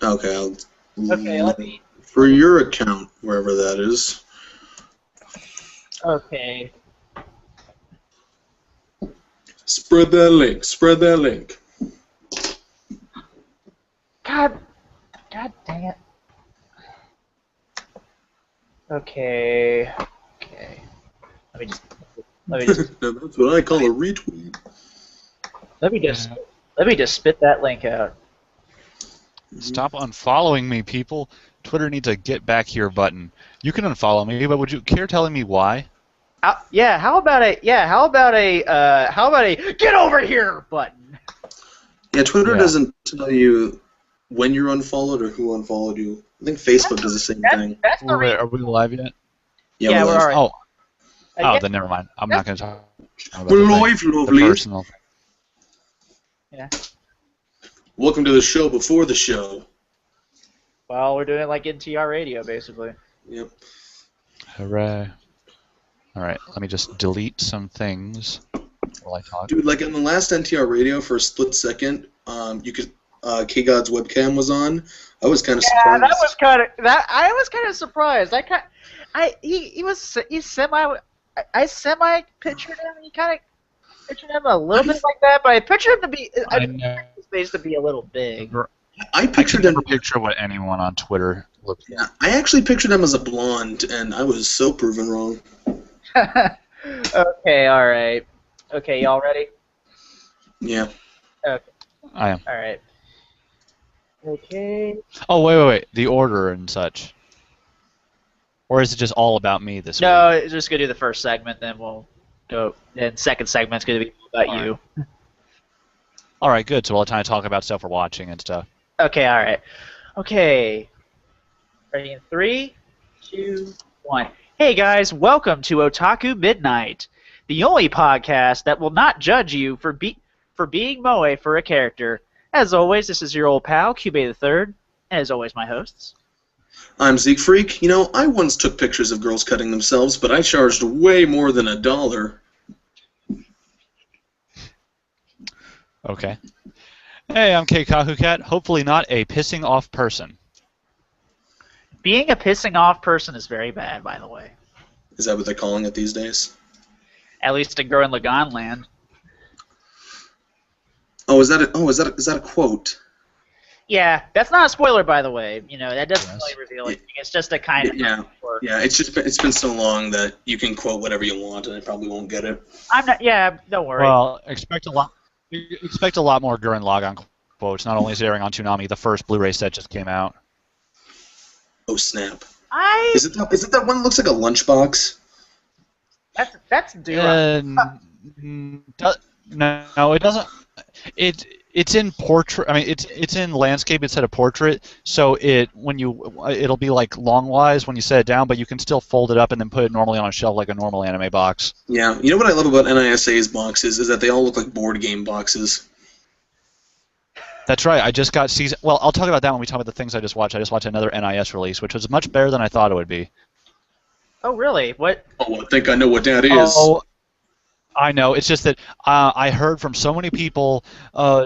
Okay, Okay, let me... for your account, wherever that is. Okay. Spread that link. Spread that link. God dang it. Okay. Let me just That's what I call a retweet. let me just spit that link out. Stop unfollowing me, people. Twitter needs a get back here button. You can unfollow me, but would you care telling me why? How about a get over here button? Yeah, Twitter doesn't tell you when you're unfollowed or who unfollowed you. I think Facebook does the same thing. That's the reason. Are we live yet? Yeah, we're alright. Then never mind. I'm not going to talk about We're the live, thing, lovely. the personal. Yeah. Welcome to the show before the show. Well, we're doing it like NTR radio, basically. Yep. Hooray. Alright, let me just delete some things while I talk. Dude, like in the last NTR radio, for a split second, you could K-God's webcam was on. I was kind of surprised. Yeah, I was kind of surprised. I semi pictured him. He kind of pictured him a little bit like that, but I pictured him to be. I know. His face to be a little big. I pictured him. Never picture what anyone on Twitter looks like. Yeah, I actually pictured him as a blonde, and I was so proven wrong. Okay, all right. Okay, y'all ready? Yeah. Okay. I am. All right. Okay. Oh, wait. The order and such. Or is it just all about me this week? No, it's just gonna do the first segment, then we'll go. Then second segment's gonna be about you. All right, good. So we'll kind of talk about stuff we're watching and stuff. Okay, all right. Okay. Ready in 3, 2, 1. Hey guys, welcome to Otaku Midnight, the only podcast that will not judge you for being moe for a character. As always, this is your old pal, Cube III, and as always, my hosts. I'm Zeke Freak. You know, I once took pictures of girls cutting themselves, but I charged way more than $1. Okay. Hey, I'm Keikakukat. Hopefully not a pissing off person. Being a pissing off person is very bad, by the way. Is that what they're calling it these days? At least in Gurren Lagann land. Oh, is that a quote? Yeah, that's not a spoiler, by the way. You know, that doesn't really reveal anything. It's just a kind of... Yeah, it's been so long that you can quote whatever you want, and I probably won't get it. I'm not... Yeah, don't worry. Well, expect a lot more Gurren Lagann quotes. Not only is it airing on Toonami, the first Blu-ray set just came out. Oh snap! Is it that one that looks like a lunchbox? That's Dura. No, it doesn't. It's in portrait. I mean, it's in landscape instead of portrait. So it'll be like longwise when you set it down, but you can still fold it up and then put it normally on a shelf like a normal anime box. Yeah, you know what I love about NISA's boxes is that they all look like board game boxes. That's right. I just got season. Well, I'll talk about that when we talk about the things I just watched. I just watched another NIS release, which was much better than I thought it would be. Oh, really? What? Oh, I think I know what that is. Oh, I know. It's just that I heard from so many people,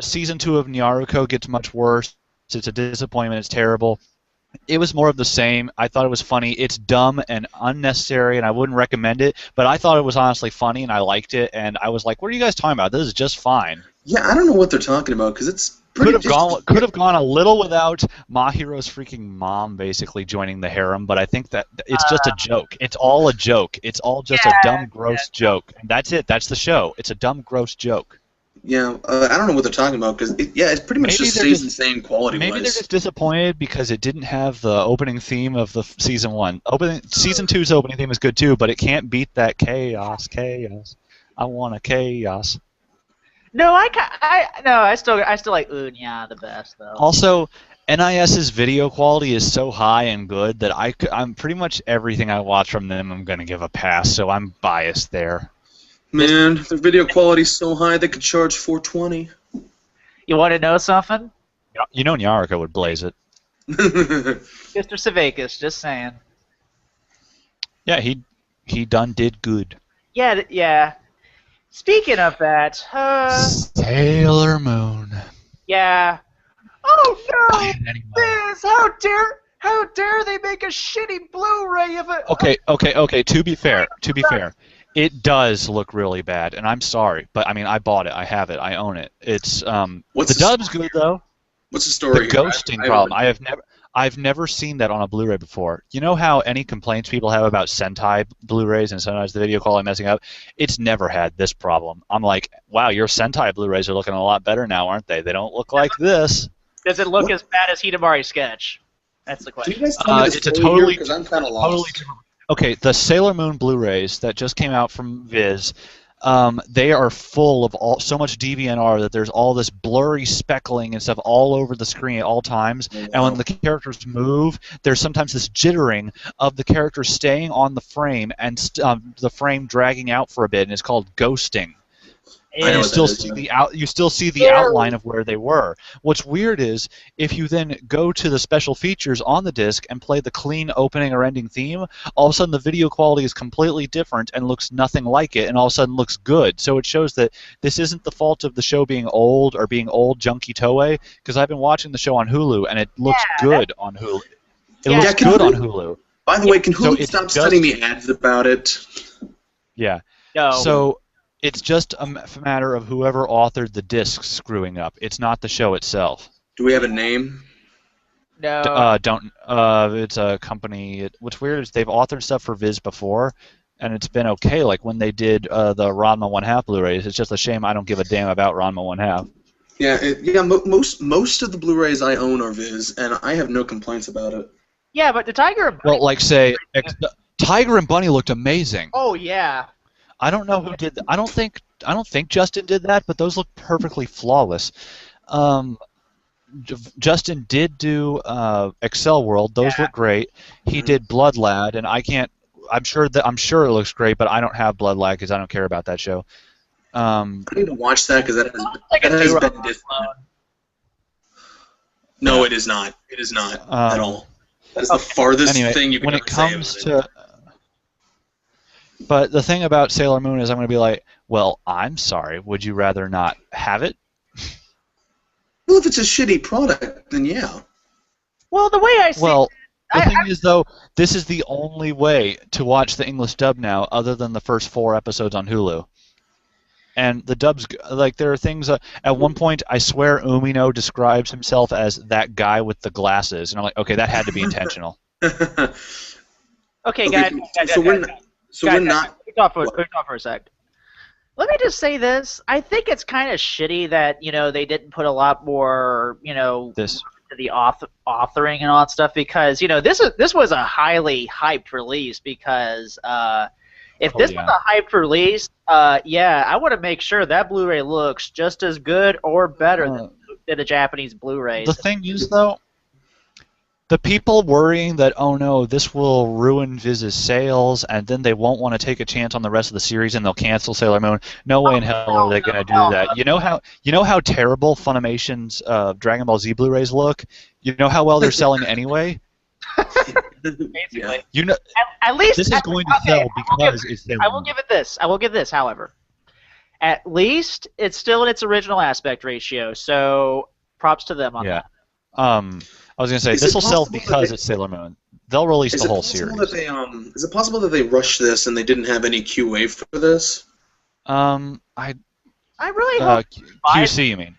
Season 2 of Naruto gets much worse. It's a disappointment. It's terrible. It was more of the same. I thought it was funny. It's dumb and unnecessary, and I wouldn't recommend it. But I thought it was honestly funny, and I liked it. And I was like, what are you guys talking about? This is just fine. Yeah, I don't know what they're talking about, because it's... Could have gone a little without Mahiro's freaking mom basically joining the harem, but I think that it's just a joke. It's all a joke. It's all just a dumb, gross joke. And that's it. That's the show. It's a dumb, gross joke. Yeah, I don't know what they're talking about, because it pretty much just stays the same quality-wise. Maybe they're just disappointed because it didn't have the opening theme of the Season 1. Season 2's opening theme is good too, but it can't beat that chaos. I want a chaos. No, I still like Unya the best though. Also, NIS's video quality is so high and good that I'm pretty much everything I watch from them I'm gonna give a pass. So I'm biased there. Man, their video quality's so high they could charge $4.20. You want to know something? You know Naruto would blaze it. Mr. Savakis, just saying. Yeah, he did good. Yeah. Speaking of that, Sailor Moon. Yeah. Oh no! Anyway. How dare they make a shitty Blu-ray of it? Okay. To be fair, it does look really bad, and I'm sorry, but I mean, I bought it, I have it, I own it. It's What's the dub's good though. What's the story? The ghosting problem. I've never seen that on a Blu-ray before. You know how any complaints people have about Sentai Blu-rays and sometimes the video quality messing up? It's never had this problem. I'm like, wow, your Sentai Blu-rays are looking a lot better now, aren't they? They don't look like this. Does it look as bad as Hidamari's sketch? That's the question. Can you guys tell me It's a totally, because I'm kind of lost. totally different. Okay, the Sailor Moon Blu-rays that just came out from Viz, they are full of so much DVNR that there's all this blurry speckling and stuff all over the screen at all times. Oh, wow. And when the characters move, there's sometimes this jittering of the characters staying on the frame and the frame dragging out for a bit, and it's called ghosting. And you still see the outline of where they were. What's weird is if you then go to the special features on the disc and play the clean opening or ending theme, all of a sudden the video quality is completely different and looks nothing like it, and all of a sudden looks good. So it shows that this isn't the fault of the show being old or being old junky Toei, because I've been watching the show on Hulu and it looks good on Hulu. It looks good on Hulu. By the way, can Hulu stop sending me ads about it? Yeah. No. So it's just a matter of whoever authored the disc screwing up. It's not the show itself. Do we have a name? No. It's a company. What's weird is they've authored stuff for Viz before, and it's been okay. Like when they did the Ranma 1/2 Blu-rays. It's just a shame I don't give a damn about Ranma 1/2. Yeah, most of the Blu-rays I own are Viz, and I have no complaints about it. Yeah, but the Tiger and Bunny... Well, like say, Tiger and Bunny looked amazing. Oh yeah. I don't know who did that. I don't think Justin did that, but those look perfectly flawless. Justin did do Excel World. Those look great. He did Blood Lad, and I'm sure it looks great, but I don't have Blood Lad because I don't care about that show. I need to watch that because that has been different. No, it is not. It is not at all. That is the farthest thing you can ever say. When it comes to But the thing about Sailor Moon is I'm going to be like, well, I'm sorry. Would you rather not have it? Well, if it's a shitty product, then yeah. Well, the way I see the thing is, though, this is the only way to watch the English dub now other than the first 4 episodes on Hulu. And the dubs, like, there are things... at one point, I swear Umino describes himself as that guy with the glasses. And I'm like, okay, that had to be intentional. Okay, guys. We're not. Quick off for a sec. Let me just say this. I think it's kind of shitty that they didn't put a lot more this to the authoring and all that stuff because this was a highly hyped release because if this was a hyped release, I want to make sure that Blu-ray looks just as good or better than the Japanese Blu-rays. The thing is, though, the people worrying that, oh no, this will ruin Viz's sales, and then they won't want to take a chance on the rest of the series, and they'll cancel Sailor Moon. No way in hell are they going to do that. You know how terrible Funimation's Dragon Ball Z Blu-rays look. You know how well they're selling anyway. Basically, at least this is going to sell because it's Sailor Moon. I will give it this. I will give this, however, at least it's still in its original aspect ratio. So props to them on that. I was going to say, this will sell because it's Sailor Moon. They'll release the whole series. Is it possible that they rushed this and they didn't have any QA for this? I really hope QC, you mean?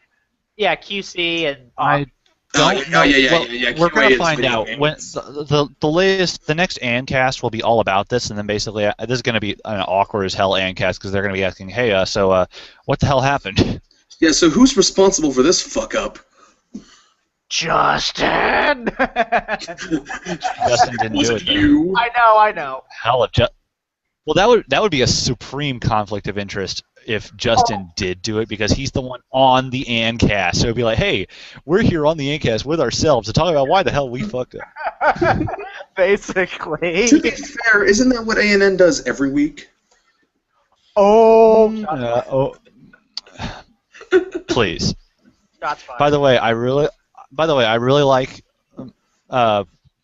Yeah, QC and... I don't know. Yeah. We're going to find out. When the next Ancast will be all about this, and then basically this is going to be an awkward as hell Ancast because they're going to be asking, hey, so what the hell happened? Yeah, so who's responsible for this fuck-up? Justin! Justin didn't do it. You? I know. Hell, well, that would be a supreme conflict of interest if Justin did do it because he's the one on the Ancast. So it'd be like, hey, we're here on the Ancast with ourselves to talk about why the hell we fucked up. Basically. To be fair, isn't that what ANN does every week? Please. Shots fired. By the way, I really like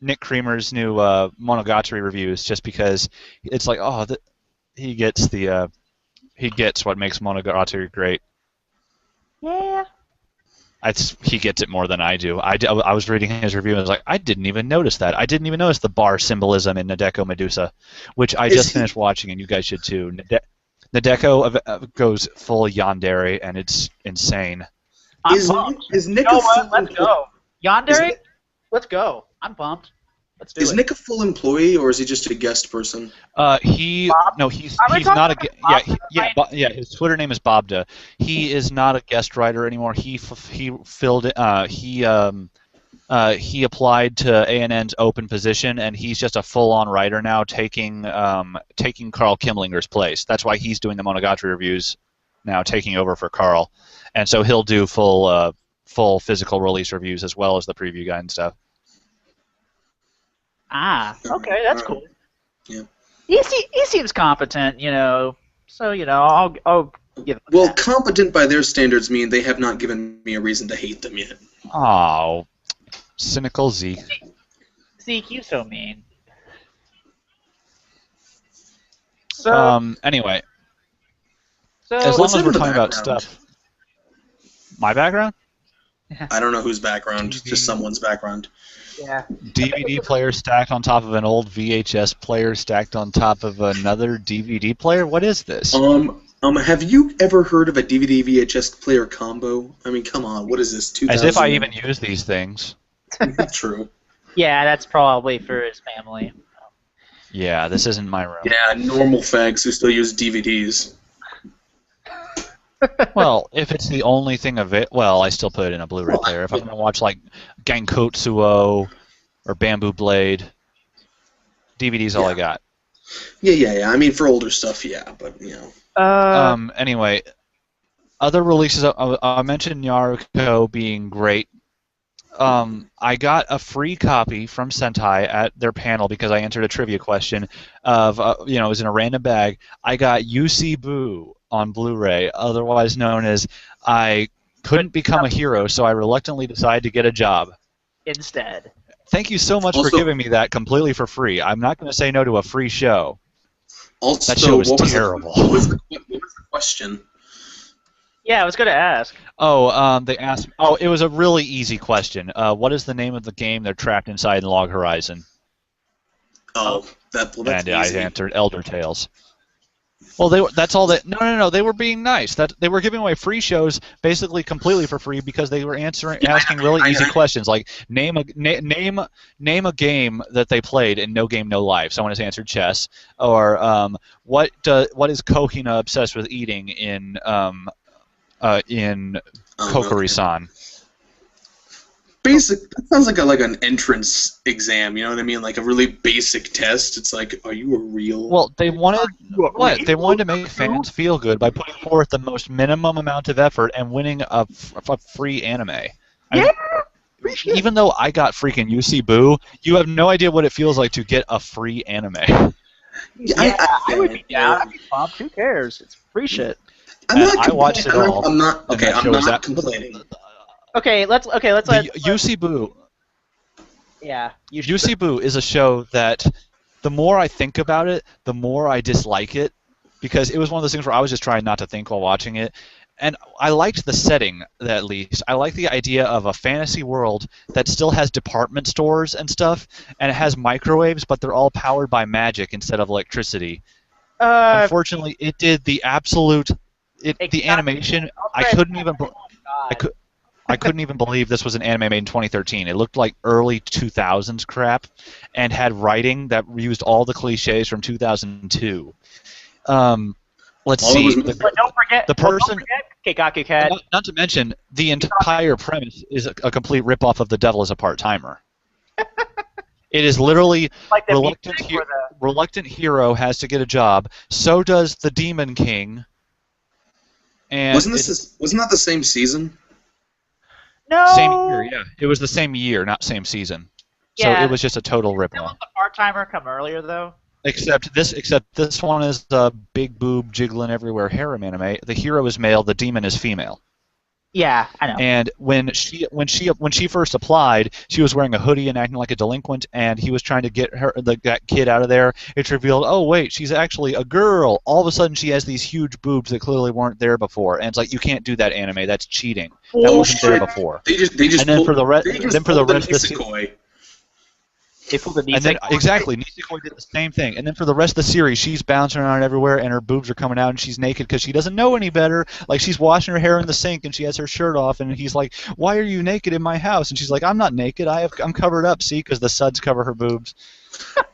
Nick Creamer's new Monogatari reviews just because it's like, he gets what makes Monogatari great. Yeah. He gets it more than I do. I was reading his review and I was like, I didn't even notice that. I didn't even notice the bar symbolism in Nadeko Medusa, which I just finished watching, and you guys should too. Nadeko goes full yandere, and it's insane. Is Nick a full let's go. Yandere? Let's go. I'm pumped. Let's do it. Is Nick a full employee, or is he just a guest person? He's not a his Twitter name is Bobda. He is not a guest writer anymore. He applied to ANN's open position, and he's just a full-on writer now, taking Carl Kimlinger's place. That's why he's doing the Monogatari reviews now, taking over for Carl, and so he'll do full physical release reviews as well as the preview guide and stuff. Ah, okay, that's cool. Yeah. He seems competent, So I'll give him Well, that. competent by their standards mean they have not given me a reason to hate them yet. Oh, cynical Zeke. Zeke, you so mean. So Anyway, so as long as we're the talking about background? stuff. My background? I don't know whose background, just someone's background. yeah. DVD player stacked on top of an old VHS player stacked on top of another DVD player? What is this? Have you ever heard of a DVD VHS player combo? I mean, come on, what is this? 2000? As if I even use these things. True. Yeah, that's probably for his family. Yeah, this isn't my room. Yeah, normal fags who still use DVDs. Well, if it's the only thing of it, well, I still put it in a Blu-ray player. If I'm going to watch like Gankotsuo or Bamboo Blade, DVD's all I got. Yeah. I mean, for older stuff, yeah, but Anyway, other releases. I mentioned Naruto being great. I got a free copy from Sentai at their panel because I answered a trivia question of, it was in a random bag. I got UC Boo on Blu-ray, otherwise known as I couldn't become a hero, so I reluctantly decided to get a job. Instead. Thank you so much for giving me that completely for free. I'm not going to say no to a free show. Also, that show was terrible. What was the question? Yeah, I was going to ask. They asked. Oh, it was a really easy question. What is the name of the game they're trapped inside in Log Horizon? That's and easy. I answered Elder Tales. Well, that's all that. No. They were being nice. They were giving away free shows basically completely for free because they were asking really easy questions like name a game that they played in No Game No Life. Someone has answered chess. Or what is Kohina obsessed with eating in Kokori-san? Basic. That sounds like an entrance exam. You know what I mean? Like a really basic test. It's like, are you a real? Well, they wanted what? They wanted to make fans feel good by putting forth the most minimum amount of effort and winning a free anime. Even though I got freaking UC Boo, you have no idea what it feels like to get a free anime. Yeah, I would be down. I'd be pumped. Who cares? It's free shit. I watched it all. I'm not complaining. Okay, let's UC Boo. Yeah. UC Boo is a show that the more I think about it, the more I dislike it, because it was one of those things where I was just trying not to think while watching it. And I liked the setting, at least. I like the idea of a fantasy world that still has department stores and stuff, and it has microwaves, but they're all powered by magic instead of electricity. Unfortunately, it did the absolute... The animation, I couldn't even believe this was an anime made in 2013. It looked like early 2000s crap, and had writing that used all the cliches from 2002. Let's see. But don't forget Keikakukat. Not to mention, the entire premise is a complete ripoff of The Devil is a Part-Timer. It is literally like reluctant hero has to get a job. So does the Demon King. And wasn't that the same season? No. Same year, yeah. It was the same year, not same season. So it was just a total ripoff. Didn't the part-timer come earlier though? Except this one is the big boob jiggling everywhere harem anime. The hero is male, the demon is female. Yeah, I know. And when she first applied, she was wearing a hoodie and acting like a delinquent, and he was trying to get that kid out of there. It's revealed, oh wait, she's actually a girl. All of a sudden, she has these huge boobs that clearly weren't there before, and it's like, you can't do that, anime. That's cheating. That wasn't there before. They just and then pulled, for the rest, they just then for the pulled rest of the season. Nisekoi. And then exactly, Nisekoi did the same thing. And then for the rest of the series, she's bouncing around everywhere, and her boobs are coming out, and she's naked because she doesn't know any better. Like, she's washing her hair in the sink, and she has her shirt off, and he's like, "Why are you naked in my house?" And she's like, "I'm not naked. I'm covered up. See, because the suds cover her boobs."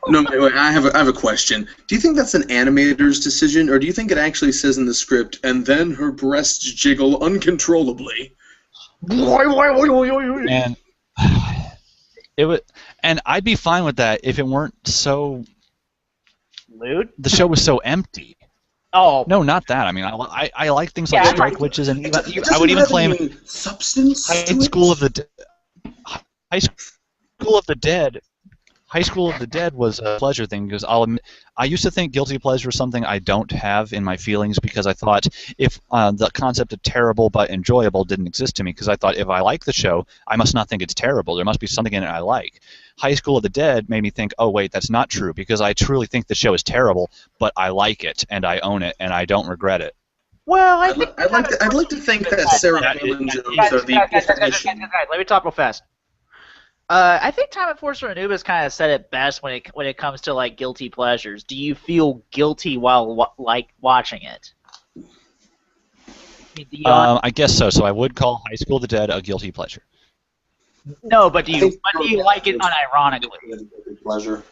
No, wait. I have a question. Do you think that's an animator's decision, or do you think it actually says in the script, and then her breasts jiggle uncontrollably? And it would, and I'd be fine with that if it weren't so lewd. The show was so empty. Oh no, not that. I mean, I like things like Strike Witches, and even, I would even claim substance. High School of the Dead. High School of the Dead was a pleasure thing because I used to think guilty pleasure was something I don't have in my feelings because I thought if the concept of terrible but enjoyable didn't exist to me because I thought if I like the show, I must not think it's terrible. There must be something in it I like. High School of the Dead made me think, oh wait, that's not true because I truly think the show is terrible, but I like it and I own it and I don't regret it. Well, I'd like to think that Sarah Palin jokes are the definition. Let me talk real fast. I think Time Enforcer Anubis kind of said it best when it comes to like guilty pleasures. Do you feel guilty while watching it? I guess so. So I would call High School of the Dead a guilty pleasure. No, but do you like it unironically? Pleasure.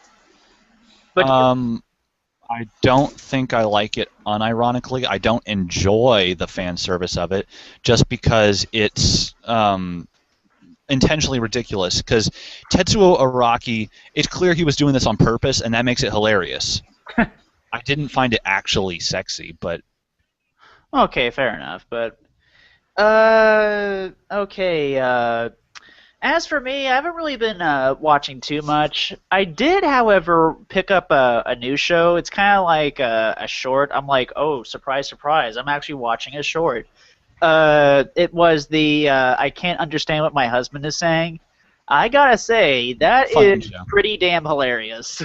But I don't think I like it unironically. I don't enjoy the fan service of it just because it's intentionally ridiculous because Tetsuo Araki, it's clear he was doing this on purpose, and that makes it hilarious. I didn't find it actually sexy, but... Okay, fair enough, but... okay, as for me, I haven't really been watching too much. I did, however, pick up a new show. It's kind of like a short. I'm like, oh, surprise, surprise, I'm actually watching a short. It was the I can't understand what my husband is saying. I gotta say, that is pretty damn hilarious.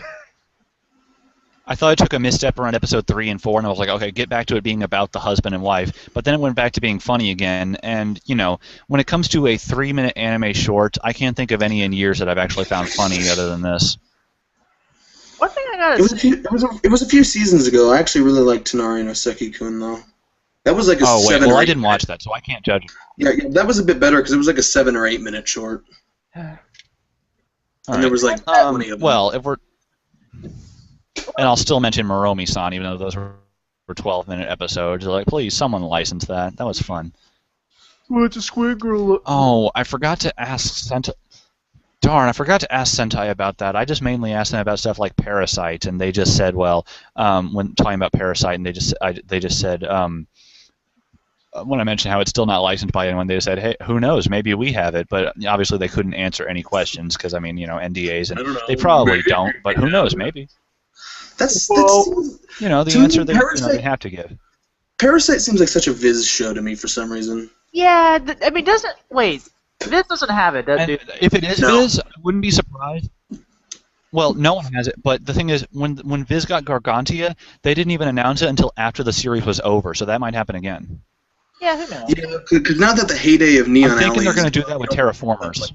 I thought I took a misstep around episode 3 and 4, and I was like, okay, get back to it being about the husband and wife. But then it went back to being funny again, and, you know, when it comes to a 3-minute anime short, I can't think of any in years that I've actually found funny other than this. One thing I gotta say... It was a few seasons ago. I actually really liked Tonari no Seki-kun, though. That was like a 7 well, or 8 I didn't watch that, so I can't judge. Yeah, that was a bit better because it was like a 7 or 8 minute short. And there was like 20 of them. Well, if we're... And I'll still mention Moromi-san, even though those were 12-minute episodes. Like, please, someone license that. That was fun. Well, it's a squid girl. Oh, I forgot to ask Sentai. Darn, I forgot to ask Sentai about that. I just mainly asked them about stuff like Parasite, and they just said, well, when talking about Parasite, and they just said, when I mentioned how it's still not licensed by anyone, they said, hey, who knows? Maybe we have it, but obviously they couldn't answer any questions because, I mean, you know, NDAs, and they probably don't, but who knows? Maybe. That's you know, the answer they have to give. Parasite seems like such a Viz show to me for some reason. Yeah, I mean, Viz doesn't have it, does it? If it is Viz, I wouldn't be surprised. Well, no one has it, but the thing is, when Viz got Gargantia, they didn't even announce it until after the series was over, so that might happen again. Yeah, who knows? Yeah, because now that the heyday of Neon I'm thinking Alley they're going to do that with Terraformers.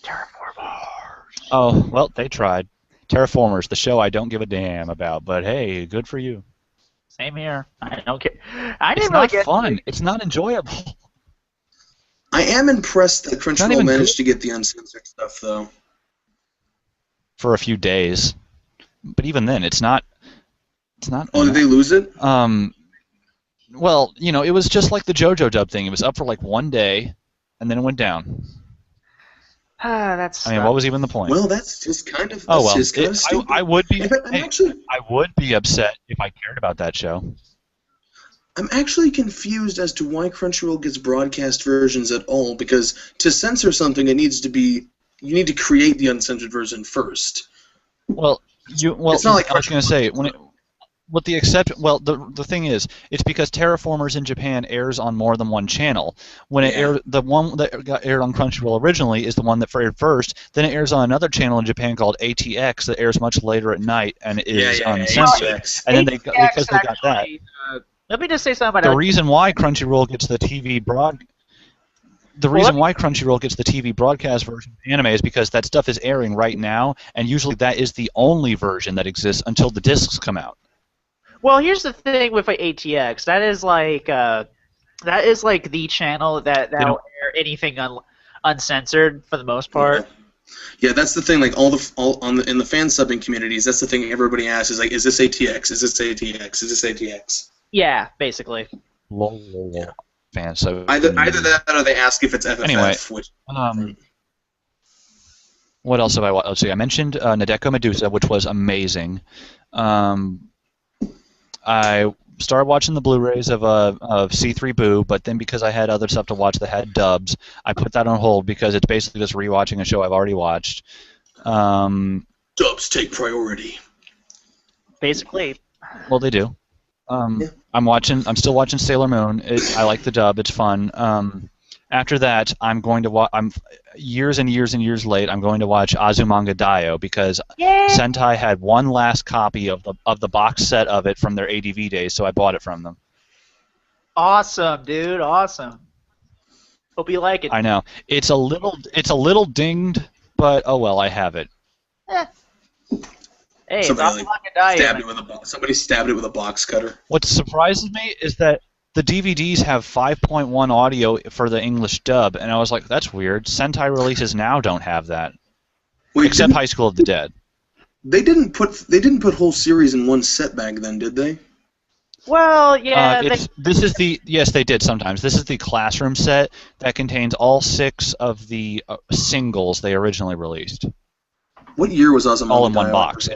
Terraformers. Oh, well, they tried. Terraformers, the show I don't give a damn about, but hey, good for you. Same here. I don't care. It's not fun. It's not enjoyable. I am impressed that Crunchyroll managed to get the uncensored stuff, though. For a few days, but even then, it's not. Oh, did they lose it? Well, you know, it was just like the JoJo dub thing. It was up for like one day, and then it went down. That's. I mean, what was even the point? Well, that's just kind of. Oh well, stupid. I would be. Fact, I would be upset if I cared about that show. I'm actually confused as to why Crunchyroll gets broadcast versions at all. Because to censor something, it needs to be. You need to create the uncensored version first. Well, it's not like I was going to say What the exception? Well, the thing is, it's because Terraformers in Japan airs on more than one channel. When it aired, the one that got aired on Crunchyroll originally is the one that aired first. Then it airs on another channel in Japan called ATX that airs much later at night and is uncensored. And then because they got that. Let me just say something about the reason why Crunchyroll gets the TV broadcast version of anime is because that stuff is airing right now, and usually that is the only version that exists until the discs come out. Well, here's the thing with ATX. That is like the channel that'll air anything uncensored for the most part. Yeah, that's the thing. Like in the fan subbing communities, that's the thing everybody asks is like, is this ATX? Is this ATX? Is this ATX? Yeah, basically. Yeah. Fan sub. Either that or they ask if it's FFF. Anyway, which, what else have I watched? Let's see. I mentioned Nadeko Medusa, which was amazing. I started watching the Blu-rays of C3 Boo, but then because I had other stuff to watch that had dubs, I put that on hold because it's basically just rewatching a show I've already watched. Dubs take priority. Basically. Well, they do. I'm still watching Sailor Moon. I like the dub. It's fun. After that, I'm going to watch. I'm years and years and years late. I'm going to watch Azumanga Daioh because Sentai had one last copy of the box set of it from their ADV days, so I bought it from them. Awesome, dude. Awesome. Hope you like it. I know it's a little dinged, but oh well, I have it. Hey, somebody stabbed it with a box cutter. What surprises me is that the DVDs have 5.1 audio for the English dub, and I was like, that's weird. Sentai releases now don't have that. Wait, except High School of the Dead. They didn't put whole series in one set back then, did they? Well, yeah. Yes, they did sometimes. This is the classroom set that contains all 6 of the singles they originally released. What year was Azumanga all in one box?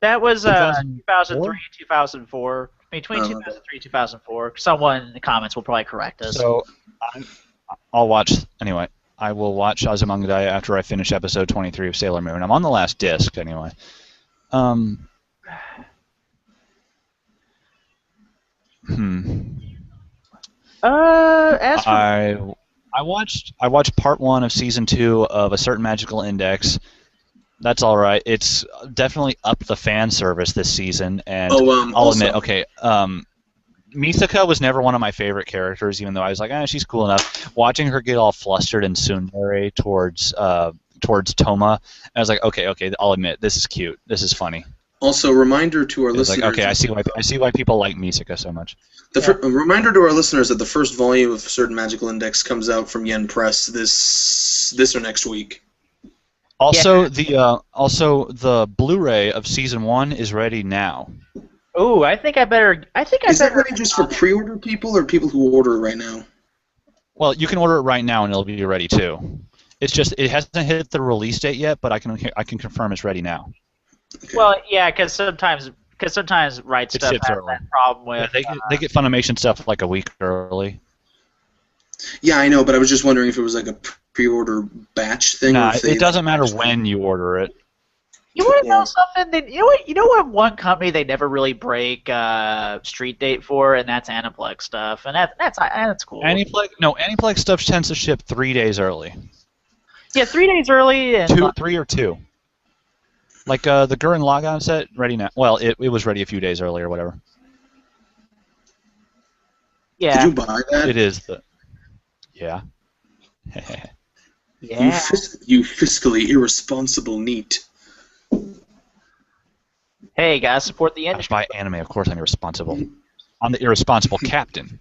That was 2003, 2004. Between 2003 and 2004. Someone in the comments will probably correct us. So, I'll watch... Anyway, I will watch Azumanga Daioh after I finish episode 23 of Sailor Moon. I'm on the last disc, anyway. I watched part 1 of season 2 of A Certain Magical Index. That's all right. It's definitely upped the fan service this season, and I'll admit, Misaka was never one of my favorite characters, even though I was like, she's cool enough. Watching her get all flustered and tsundere towards Toma, I was like, okay, I'll admit, this is cute. This is funny. Also, reminder to our listeners. Like, okay, I see why people like Misaka so much. A reminder to our listeners that the first volume of Certain Magical Index comes out from Yen Press this or next week. Also, the Blu-ray of season 1 is ready now. Oh, I think I better. Is that ready just for pre-order people or people who order it right now? Well, you can order it right now and it'll be ready too. It's just it hasn't hit the release date yet, but I can confirm it's ready now. Okay. Well, yeah, because sometimes Right Stuff has that problem with. Yeah, they get Funimation stuff like a week early. Yeah, I know, but I was just wondering if it was like a pre-order batch thing. Nah, it doesn't matter when you order it. You want to know something? You know what? One company they never really break street date for, and that's Aniplex stuff, and that's cool. Aniplex stuff tends to ship 3 days early. Yeah, 3 days early. And 3 or 2. Like the Gurren Lagann set, ready now. Well, it was ready a few days early or whatever. Yeah. Did you buy that? It is the. Yeah. Yeah. You fiscally irresponsible neat. Hey, guys, support the industry. I buy anime, of course I'm irresponsible. I'm the irresponsible captain.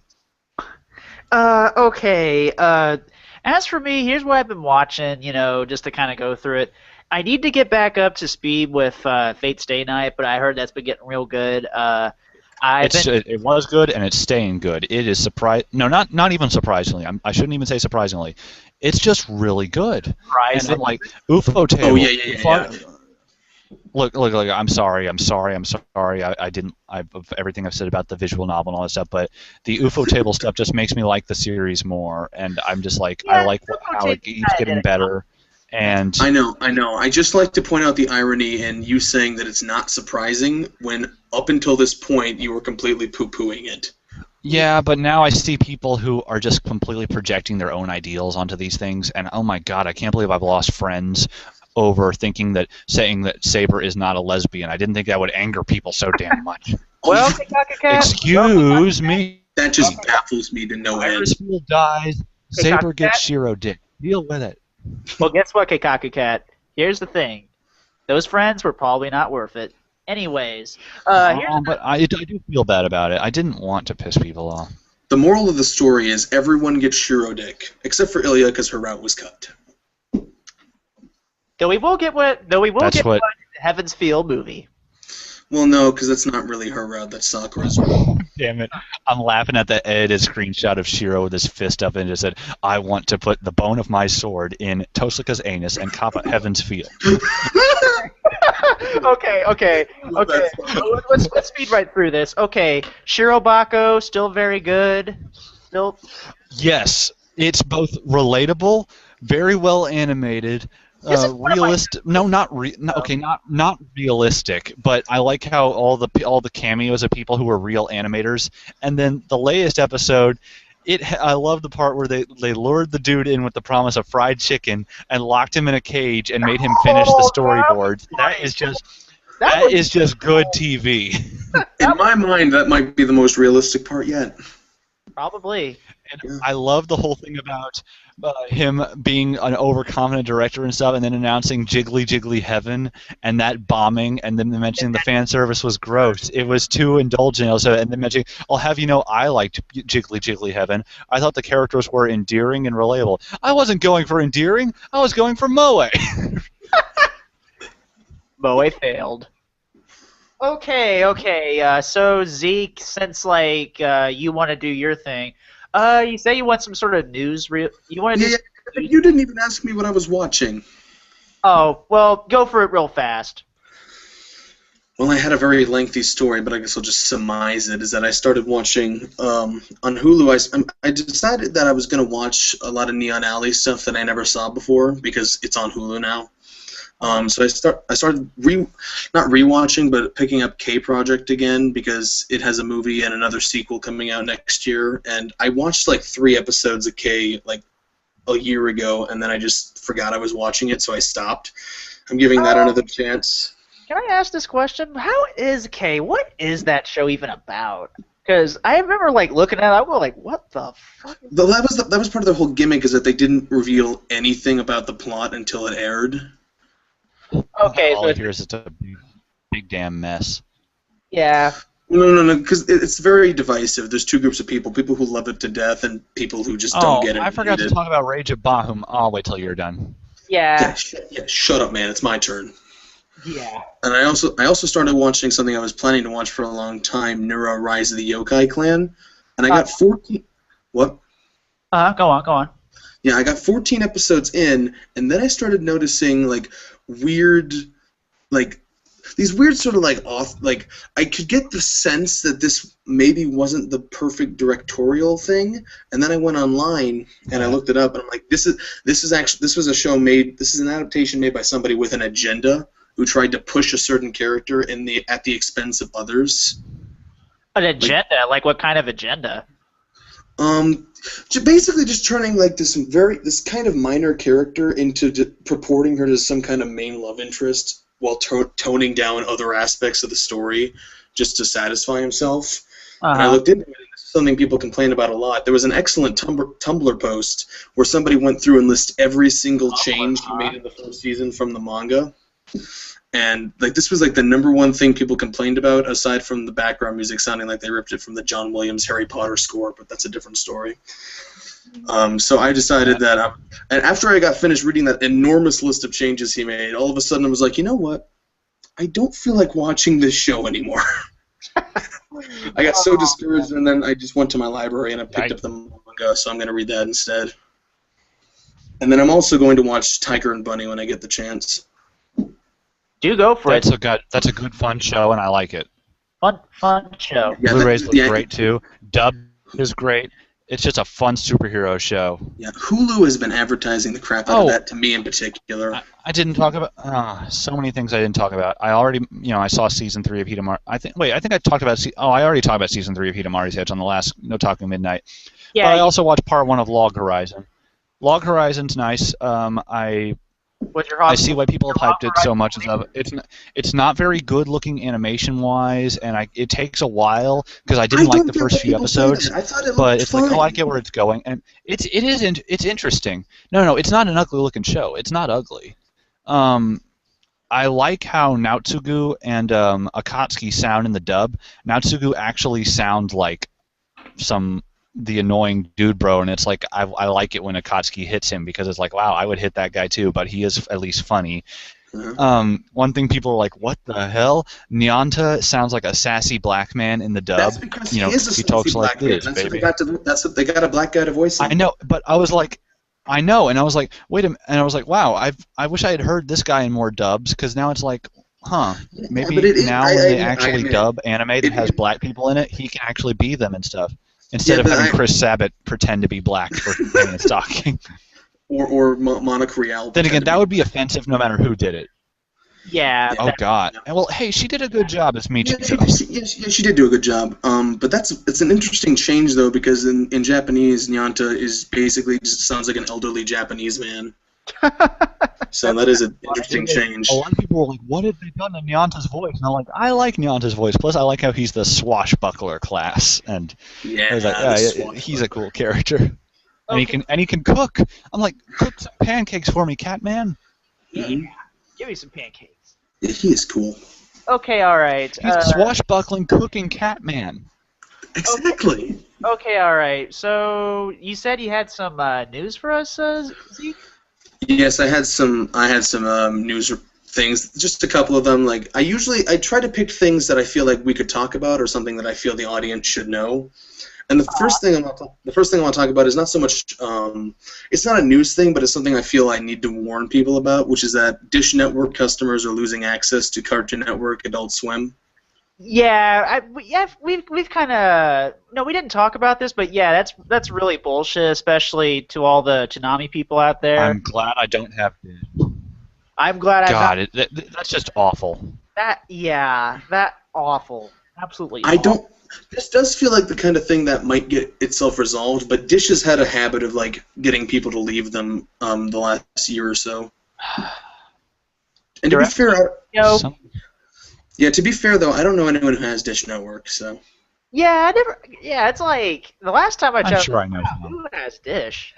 Okay. As for me, here's what I've been watching, just to kind of go through it. I need to get back up to speed with Fate Stay Night, but I heard that's been getting real good. It was good, and it's staying good. It is not even surprisingly. I shouldn't even say surprisingly. It's just really good. Right. And I'm like, UFO table. Oh yeah. Look! I'm sorry. I didn't. Of everything I've said about the visual novel and all that stuff, but the UFO table stuff just makes me like the series more, and I'm just like, I like how it keeps getting better. And I know. I just like to point out the irony in you saying that it's not surprising when up until this point you were completely poo-pooing it. yeah, but now I see people who are just completely projecting their own ideals onto these things, and oh my god, I can't believe I've lost friends over saying that Saber is not a lesbian. I didn't think that would anger people so damn much. Well, Keikakukat, Excuse me. That just baffles me to no end. Iris Field dies. Saber Keikakukat? gets Shiro dick. Deal with it. Well, guess what, Keikakukat? Here's the thing. Those friends were probably not worth it. Anyways, But I do feel bad about it. I didn't want to piss people off. The moral of the story is everyone gets Shiro dick, except for Ilya because her route was cut. though we will get one in the Heaven's Feel movie. Well, no, because that's not really her route. That's Sakura's route. Damn it. I'm laughing at the edited screenshot of Shiro with his fist up and just said, I want to put the bone of my sword in Tosaka's anus and cop at Heaven's Field. Okay. Let's speed right through this. Okay, Shirobako, still very good. Still. Yes, it's both relatable, very well animated, realistic. No, not realistic. But I like how all the cameos of people who were real animators. And then the latest episode, I love the part where they lured the dude in with the promise of fried chicken and locked him in a cage and made him finish the storyboards. That is just good TV. In my mind, that might be the most realistic part yet. Probably. And I love the whole thing about him being an overconfident director and stuff, and then announcing Jiggly Jiggly Heaven and that bombing, and then mentioning the fan service was gross. It was too indulgent. Also, and then mentioning, I'll have you know, I liked Jiggly Jiggly Heaven. I thought the characters were endearing and relatable. I wasn't going for endearing. I was going for Moe. Moe failed. Okay. So Zeke, since you want to do your thing, you say you want some sort of news. You want to? Yeah, you didn't even ask me what I was watching. Oh well, go for it real fast. Well, I had a very lengthy story, but I guess I'll just surmise it. Is that I started watching on Hulu. I decided that I was going to watch a lot of Neon Alley stuff that I never saw before because it's on Hulu now. So I started not rewatching, but picking up K Project again because it has a movie and another sequel coming out next year. And I watched like 3 episodes of K like a year ago, and then I just forgot I was watching it, so I stopped. I'm giving that another chance. Can I ask this question? How is K? What is that show even about? Because I remember looking at it, I was like, "What the fuck?" That was part of the whole gimmick, is that they didn't reveal anything about the plot until it aired. Okay, all I hear is it's a big damn mess. Yeah. No, because it's very divisive. There's 2 groups of people who love it to death and people who just don't get it. I forgot to talk about Rage of Bahum. I'll wait till you're done. Yeah. Shut up, man. It's my turn. Yeah. And I also started watching something I was planning to watch for a long time, Nura Rise of the Yokai Clan. And I got 14... What? Go on. Yeah, I got 14 episodes in, and then I started noticing, weird, these weird sort of, I could get the sense that this maybe wasn't the perfect directorial thing, and then I went online, and I looked it up, and I'm like, this is an adaptation made by somebody with an agenda who tried to push a certain character at the expense of others. An agenda? What kind of agenda? Basically just turning this kind of minor character into purporting her to some kind of main love interest while toning down other aspects of the story just to satisfy himself. And I looked into it, and this is something people complain about a lot. There was an excellent Tumblr post where somebody went through and listed every single change he made in the first season from the manga. And this was the #1 thing people complained about, aside from the background music sounding like they ripped it from the John Williams Harry Potter score, but that's a different story. So I decided that, and after I got finished reading that enormous list of changes he made, all of a sudden I was like, you know what? I don't feel like watching this show anymore. I got so discouraged, and then I just went to my library and I picked up the manga, so I'm going to read that instead. And then I'm also going to watch Tiger and Bunny when I get the chance. Do go for it. That's a good, fun show, and I like it. Fun show. Yeah, Blu-rays look great too. Dub is great. It's just a fun superhero show. Yeah, Hulu has been advertising the crap out of that to me in particular. I didn't talk about so many things I didn't talk about. I already, I saw season 3 of Hidamari. I think I talked about. I already talked about season 3 of Hidamari's Edge on the last Otaku Midnight. Yeah. But I also watched part 1 of Log Horizon. Log Horizon's nice. I see why people have hyped it so much. It's not very good looking animation wise, and it takes a while because I didn't like the first few episodes. I thought it but looked it's fine. like, oh, I get where it's going, and it's interesting. No, it's not an ugly looking show. It's not ugly. I like how Naotsugu and Akatsuki sound in the dub. Naotsugu actually sounds like the annoying dude bro, and it's like I like it when Akatsuki hits him because it's like, wow, I would hit that guy too, but he is at least funny. One thing people are like, what the hell? Nyanta sounds like a sassy black man in the dub. That's because he is a sassy talks black like man. this, That's baby. That's what they got a black guy to voice him. I know, but I was like, I know, and I was like, wait a minute, and I was like, wow, I wish I had heard this guy in more dubs, because now it's like, maybe when they actually dub anime that has black people in it, he can actually be them and stuff. Instead of having Chris Sabat pretend to be black for playing and stalking. Or Monica Rial. Then again, that would be offensive no matter who did it. Yeah. Oh, God. Well, hey, she did a good job as Michiko. Yeah, she did do a good job. But it's an interesting change, though, because in Japanese, Nyanta is basically just sounds like an elderly Japanese man. So that is an interesting change. A lot of people were like, what have they done to Nyanta's voice? And I'm like, I like Nyanta's voice. Plus, I like how he's the swashbuckler class. And I was like, he's a cool character. And he can cook. I'm like, cook some pancakes for me, Catman. Yeah. Give me some pancakes. Yeah, he is cool. Okay, all right. He's a swashbuckling, cooking Catman. Exactly. Okay, all right. So you said you had some news for us, Zeke? Yes, I had some news things. Just a couple of them. Like I try to pick things that I feel like we could talk about, or something that I feel the audience should know. And the first thing I want to talk about is not so much. It's not a news thing, but it's something I feel I need to warn people about, which is that Dish Network customers are losing access to Cartoon Network, Adult Swim. Yeah, we've kind of we didn't talk about this, but yeah, that's really bullshit, especially to all the Toonami people out there. I'm glad I don't have Dish. I'm glad that's just awful. That awful, absolutely. This does feel like the kind of thing that might get itself resolved, but Dish has had a habit of like getting people to leave them the last year or so. And to be fair, to be fair though, I don't know anyone who has Dish Network, so. Yeah, it's like the last time I checked. I'm sure I know who has Dish.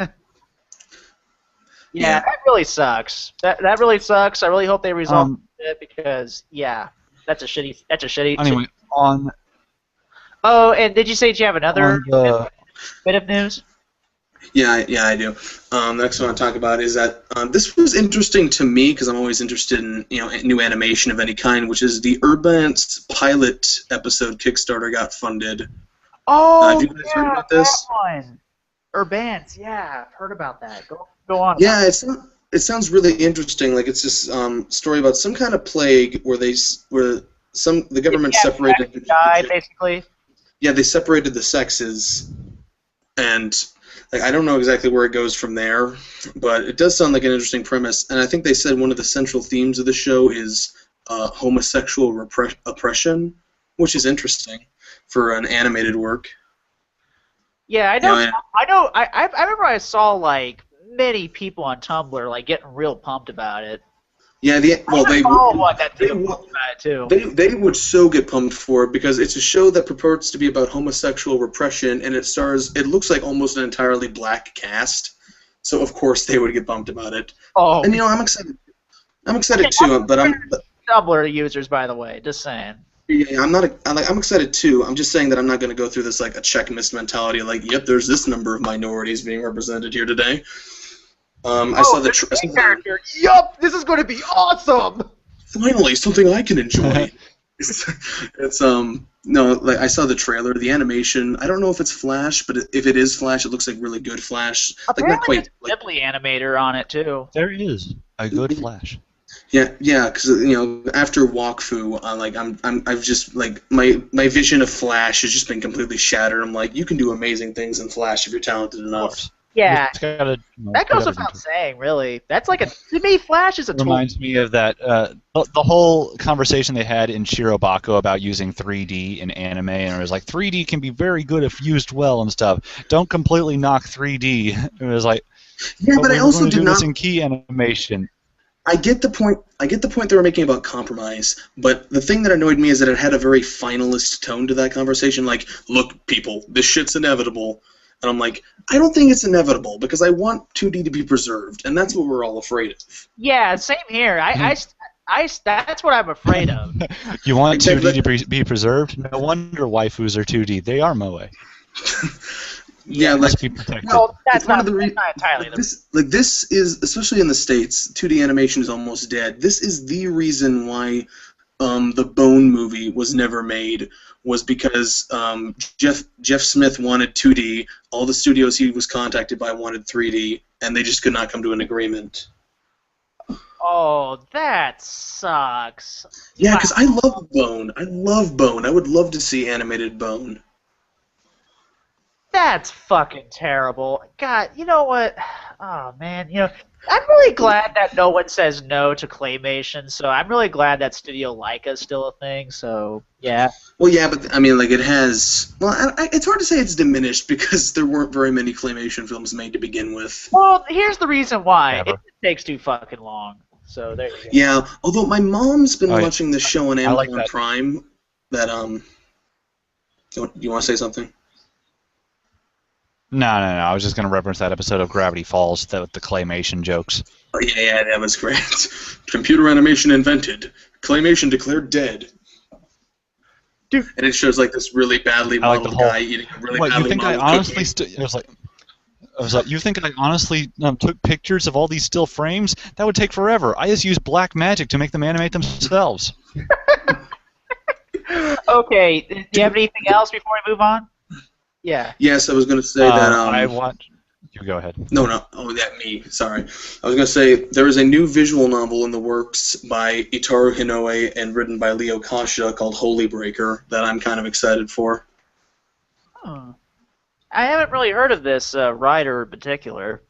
Yeah, that really sucks. That really sucks. I really hope they resolve it because that's a shitty. Anyway, on. Oh, and did you say you have another bit of news? Yeah, I do. Next one I want to talk about is that this was interesting to me because I'm always interested in new animation of any kind, which is the Urbance pilot episode Kickstarter got funded. Oh, have you guys heard about this? That one. Urbance, I've heard about that. Go on. Yeah, it sounds really interesting. Like it's this story about some kind of plague where the government separated the guy basically. Yeah, they separated the sexes, and I don't know exactly where it goes from there, but it does sound like an interesting premise. And I think they said one of the central themes of the show is homosexual oppression, which is interesting for an animated work. Yeah, I know. I remember I saw like many people on Tumblr like getting real pumped about it. Yeah, they would so get pumped for it because it's a show that purports to be about homosexual repression, and it looks like almost an entirely black cast. So of course they would get pumped about it. Oh, and I'm excited. I'm excited too, but I'm Tumblr users, by the way, just saying. Yeah, I'm excited too. I'm just saying that I'm not going to go through this like a checklist mentality. Like, yep, there's this number of minorities being represented here today. I saw the character. Yup, this is going to be awesome. Finally, something I can enjoy. It's no, like I saw the trailer, the animation. I don't know if it's Flash, but if it is Flash, it looks like really good Flash. Apparently, like not quite. There's a Ghibli animator on it too. There is a good Flash. Yeah, because after Wakfu, I've just like my vision of Flash has just been completely shattered. I'm like, you can do amazing things in Flash if you're talented Of enough. course. Yeah, You just gotta, that put goes everything without to it. saying, really. That's like to me, Flash is a tool. Reminds me of that the whole conversation they had in Shirobako about using 3D in anime, and it was like 3D can be very good if used well and stuff. Don't completely knock 3D. It was like, Yeah, but I we're also going to do do not. this in key animation. I get the point. I get the point they were making about compromise, but the thing that annoyed me is that it had a very finalist tone to that conversation. Like, look, people, this shit's inevitable, and I'm like, I don't think it's inevitable because I want 2D to be preserved, and that's what we're all afraid of. Yeah, same here. That's what I'm afraid of. You want Like, 2D to be preserved? No wonder waifus are 2D. They are moe. Yeah, like, Must be protected. Well, that's it's one not, of the that's not entirely this is, especially in the States, 2D animation is almost dead. This is the reason why the Bone movie was never made, was because Jeff Smith wanted 2D, all the studios he was contacted by wanted 3D, and they just could not come to an agreement. Oh, that sucks. Yeah, because I love Bone. I love Bone. I would love to see animated Bone. That's fucking terrible. God, you know what? Oh, man, I'm really glad that no one says no to claymation, so I'm really glad that Studio Leica is still a thing, so, yeah. Well, yeah, but, I mean, like, it has... Well, it's hard to say it's diminished because there weren't very many claymation films made to begin with. Well, here's the reason why. Never. It takes too fucking long, so there you go. Yeah, although my mom's been Oh, yeah. watching this show on I like Amazon that. Prime that, you want to say something? No. I was just going to reference that episode of Gravity Falls with the claymation jokes. Oh, yeah, that was great. Computer animation invented. Claymation declared dead. Dude. And it shows, like, this really badly I like modeled the whole- guy eating a really What, you badly think I modeled honestly... cookie. I was like, you think I honestly took pictures of all these still frames? That would take forever. I just used black magic to make them animate themselves. Okay, do you have anything else before we move on? Yeah. Yes, I was going to say that... I want... You go ahead. No. Oh, that me. Sorry. I was going to say there is a new visual novel in the works by Itaru Hinoue and written by Leo Kasha called Holy Breaker that I'm kind of excited for. Oh. I haven't really heard of this writer in particular.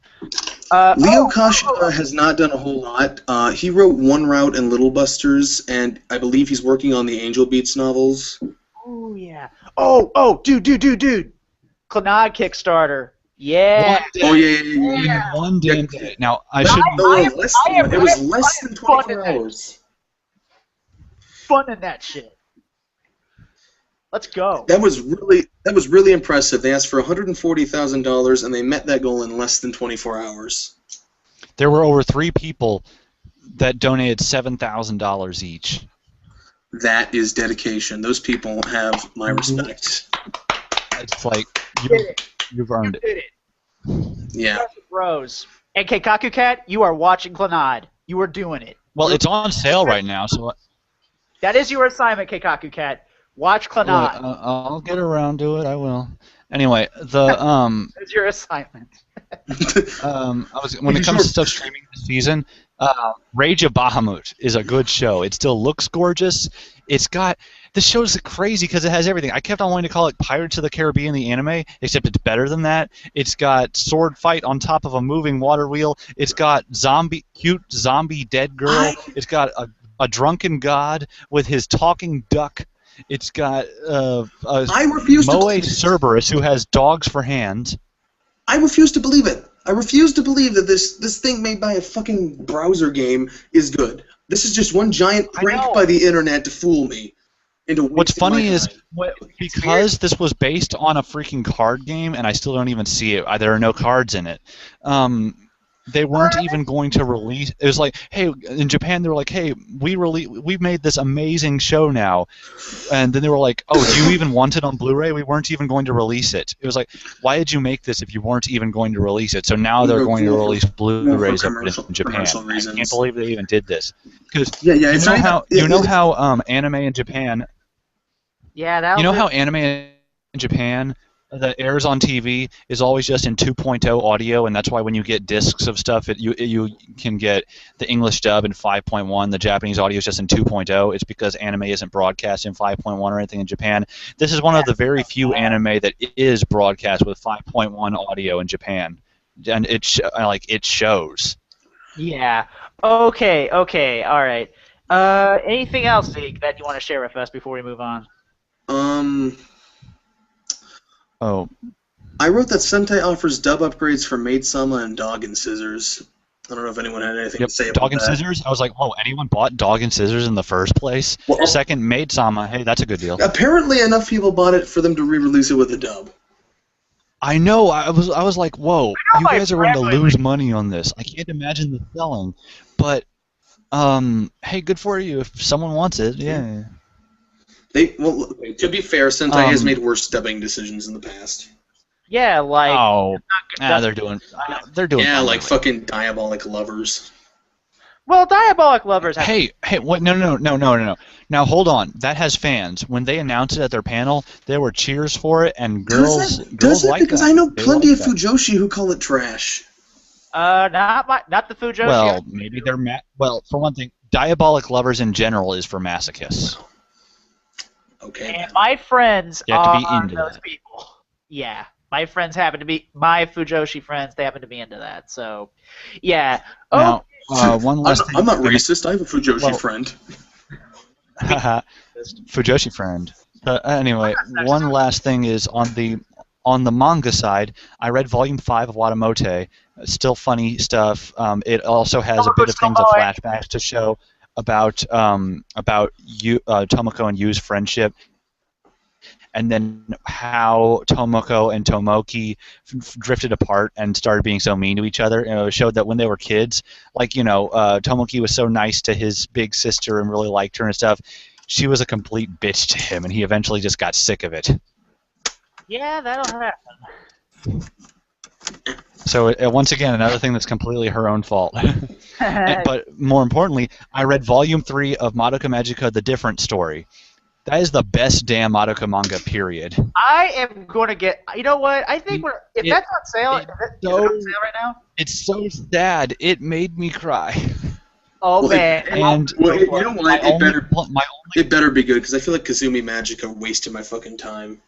Leo Kasha has not done a whole lot. He wrote One Route and Little Busters, and I believe he's working on the Angel Beats novels. Oh, yeah. Oh, dude. Clannad Kickstarter. Yeah. Oh, yeah. One damn day. Now, I No, should... it was less than 24 hours. Fun in that shit. Let's go. That was really impressive. They asked for $140,000, and they met that goal in less than 24 hours. There were over 3 people that donated $7,000 each. That is dedication. Those people have my respect. It's like, you've earned it. Did it. Yeah. Bros. And Keikakukat, you are watching Clannad. You are doing it. Well, it's on sale right now, so... That is your assignment, Keikakukat. Watch Clannad. I'll get around to it. I will. Anyway, That's your assignment. when it comes to stuff streaming this season, Rage of Bahamut is a good show. It still looks gorgeous. The show's crazy because it has everything. I kept on wanting to call it Pirates of the Caribbean, the anime, except it's better than that. It's got sword fight on top of a moving water wheel. It's got cute zombie dead girl. It's got a drunken god with his talking duck. It's got I refuse to Moe believe it. Cerberus, who has dogs for hands. I refuse to believe it. I refuse to believe that this thing made by a fucking browser game is good. This is just one giant prank by the internet to fool me. What's funny is, because this was based on a freaking card game, and I still don't even see it, there are no cards in it, they weren't even going to release. It was like, hey, in Japan they were like, hey, we've made this amazing show now, and then they were like, oh, do you even want it on Blu-ray? We weren't even going to release it. It was like, why did you make this if you weren't even going to release it? So now they're going to release Blu-rays of it in Japan. I can't believe they even did this. Because you know how anime in Japan. Yeah, You know how anime in Japan that airs on TV is always just in 2.0 audio, and that's why when you get discs of stuff, you can get the English dub in 5.1. The Japanese audio is just in 2.0. It's because anime isn't broadcast in 5.1 or anything in Japan. This is one of the very few anime that is broadcast with 5.1 audio in Japan, and it shows. Yeah. Okay. All right. Anything else, Zeke, that you want to share with us before we move on? Oh, I wrote that Sentai offers dub upgrades for Maid Sama and Dog and Scissors. I don't know if anyone had anything to say about Dog and that. Scissors? I was like, whoa, anyone bought Dog and Scissors in the first place? Well, Second, Maid Sama. Hey, that's a good deal. Apparently enough people bought it for them to re-release it with a dub. I know. I was like, whoa, you my guys are going to friend lose money on this. I can't imagine the selling, but hey, good for you if someone wants it. Yeah. To be fair, Sentai has made worse dubbing decisions in the past. Yeah, like. They're doing. Yeah, fine like lately. fucking Diabolic Lovers. Well, Diabolic Lovers have. Hey, what? No. Now hold on. That has fans. When they announced it at their panel, there were cheers for it, and girls like because that. I know They plenty like of that. Fujoshi who call it trash. Not the Fujoshi. Well, maybe they're well. For one thing, Diabolic Lovers in general is for masochists. Okay. And my friends You have to be are into those that. people. Yeah, my friends happen to be my Fujoshi friends. They happen to be into that. So, yeah. Now, one last thing. I'm not racist. I have a Fujoshi friend. Fujoshi friend. Anyway, one last thing is on the manga side. I read Volume 5 of Watamote. Still funny stuff. It also has a bit of things of flashbacks to show about Tomoko and Yu's friendship, and then how Tomoko and Tomoki drifted apart and started being so mean to each other. It showed that when they were kids, Tomoki was so nice to his big sister and really liked her and stuff. She was a complete bitch to him, and he eventually just got sick of it. Yeah, that'll happen. So once again, another thing that's completely her own fault. But more importantly, I read Volume 3 of Madoka Magica: The Different Story. That is the best damn Madoka manga, period. I am going to get. You know what? I think that's on sale. Is it on sale right now? It's so sad. It made me cry. Oh man! And you know what? It better be good because I feel like Kazumi Magica wasted my fucking time.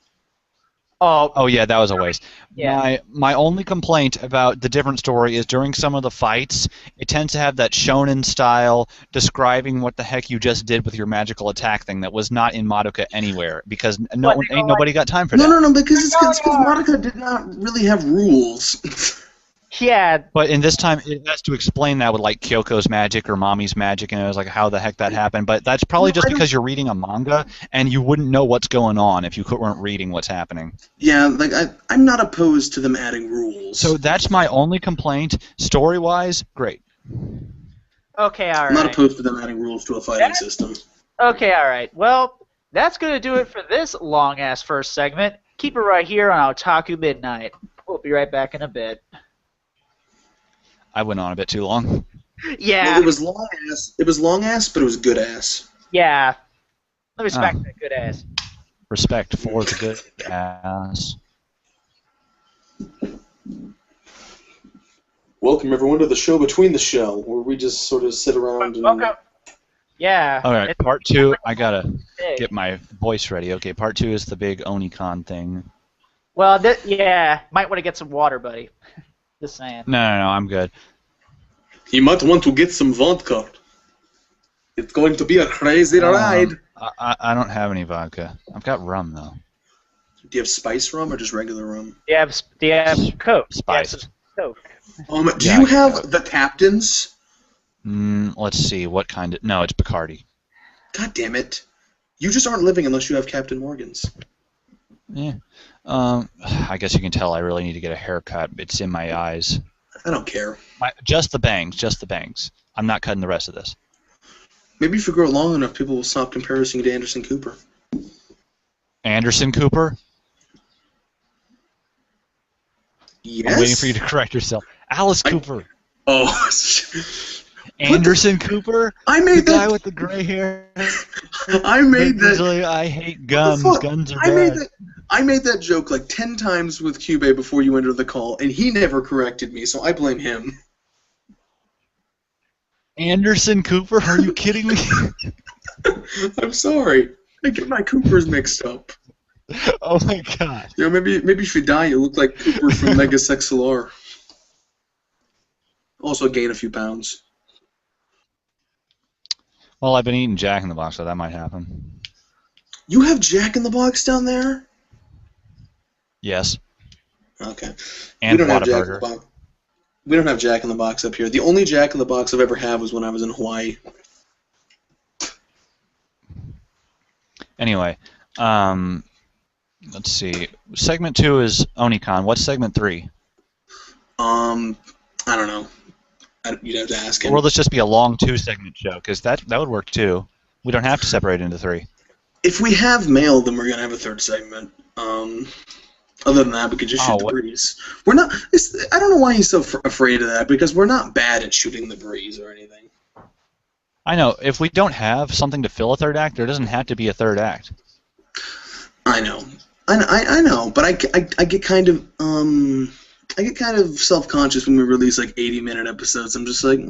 Oh yeah, that was a waste. Yeah. My only complaint about The Different Story is during some of the fights, it tends to have that shonen style describing what the heck you just did with your magical attack thing that was not in Madoka anywhere because nobody got time for that. No, because it's because Madoka did not really have rules. Yeah. But in this time, it has to explain that with like Kyoko's magic or Mommy's magic, and it was like how the heck that happened. But that's probably just because you're reading a manga, and you wouldn't know what's going on if you weren't reading what's happening. Yeah, like I'm not opposed to them adding rules. So that's my only complaint. Story-wise, great. Okay, all right. I'm not opposed to them adding rules to a fighting system. Okay, all right. Well, that's going to do it for this long-ass first segment. Keep it right here on Otaku Midnight. We'll be right back in a bit. I went on a bit too long. Yeah. Well, it was long ass. It was long ass, but it was good ass. Yeah. Let me respect that good ass. Respect for the good ass. Welcome everyone to the show between the show, where we just sort of sit around and. Welcome. Yeah. All right, part 2. I gotta get my voice ready. Okay, part 2 is the big Onicon thing. Well, might want to get some water, buddy. Just saying. No, I'm good. You might want to get some vodka. It's going to be a crazy ride. I don't have any vodka. I've got rum though. Do you have spice rum or just regular rum? Do you have Coke? Spiced. Coke. Do you have the Captain's? Let's see. What kind of... No, it's Bacardi. God damn it. You just aren't living unless you have Captain Morgan's. Yeah. I guess you can tell I really need to get a haircut. It's in my eyes. I don't care. Just the bangs. I'm not cutting the rest of this. Maybe if you grow long enough, people will stop comparing you to Anderson Cooper. Anderson Cooper? Yes? I'm waiting for you to correct yourself. Alice Cooper. Oh. Anderson Cooper? I The made guy that. with the gray hair? I made that. Usually I hate What the guns. fuck? Guns are I made bad. that. I made that joke like 10 times with Cube before you entered the call, and he never corrected me, so I blame him. Anderson Cooper? Are you kidding me? I'm sorry. I get my Coopers mixed up. Oh my god. You know, maybe if you die, you look like Cooper from Mega XLR. Also gain a few pounds. Well, I've been eating Jack in the Box, so that might happen. You have Jack in the Box down there? Yes. Okay. And we don't have Jack in Whataburger. the Box. We don't have Jack in the Box up here. The only Jack in the Box I've ever had was when I was in Hawaii. Anyway, let's see. Segment 2 is Onicon. What's segment 3? I don't know. You'd have to ask him. Or will this just be a long 2-segment show? Because that would work too. We don't have to separate into 3. If we have mail, then we're gonna have a third segment. Other than that, we could just shoot the breeze. We're not. I don't know why he's so afraid of that, because we're not bad at shooting the breeze or anything. I know. If we don't have something to fill a third act, there doesn't have to be a third act. I know. I know, but I get kind of self-conscious when we release like 80-minute episodes. I'm just like.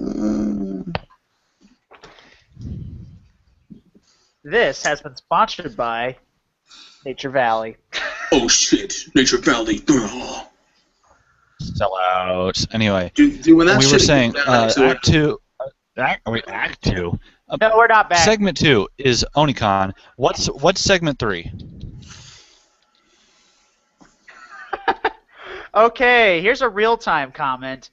This has been sponsored by Nature Valley. Oh shit, Nature Valley. Sell out. Anyway, Dude, when that we were shit saying goes down, Act 2. Act 2. No, we're not back. Segment 2 is Onicon. What's segment 3? Okay, here's a real-time comment.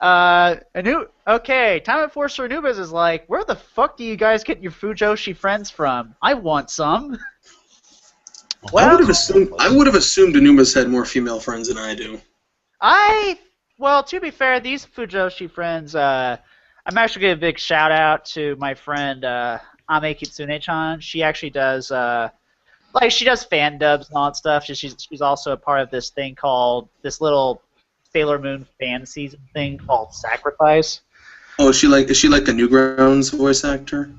Time Enforcer Anubis is like, where the fuck do you guys get your Fujoshi friends from? I want some. Well, I would have assumed Anubis had more female friends than I do. Well, to be fair, these Fujoshi friends, I'm actually gonna give a big shout out to my friend Ame Kitsune-chan. She actually does she does fan dubs and all that stuff. She's also a part of this thing called this little Sailor Moon fan season thing called Sacrifice. Oh, is she like the Newgrounds voice actor?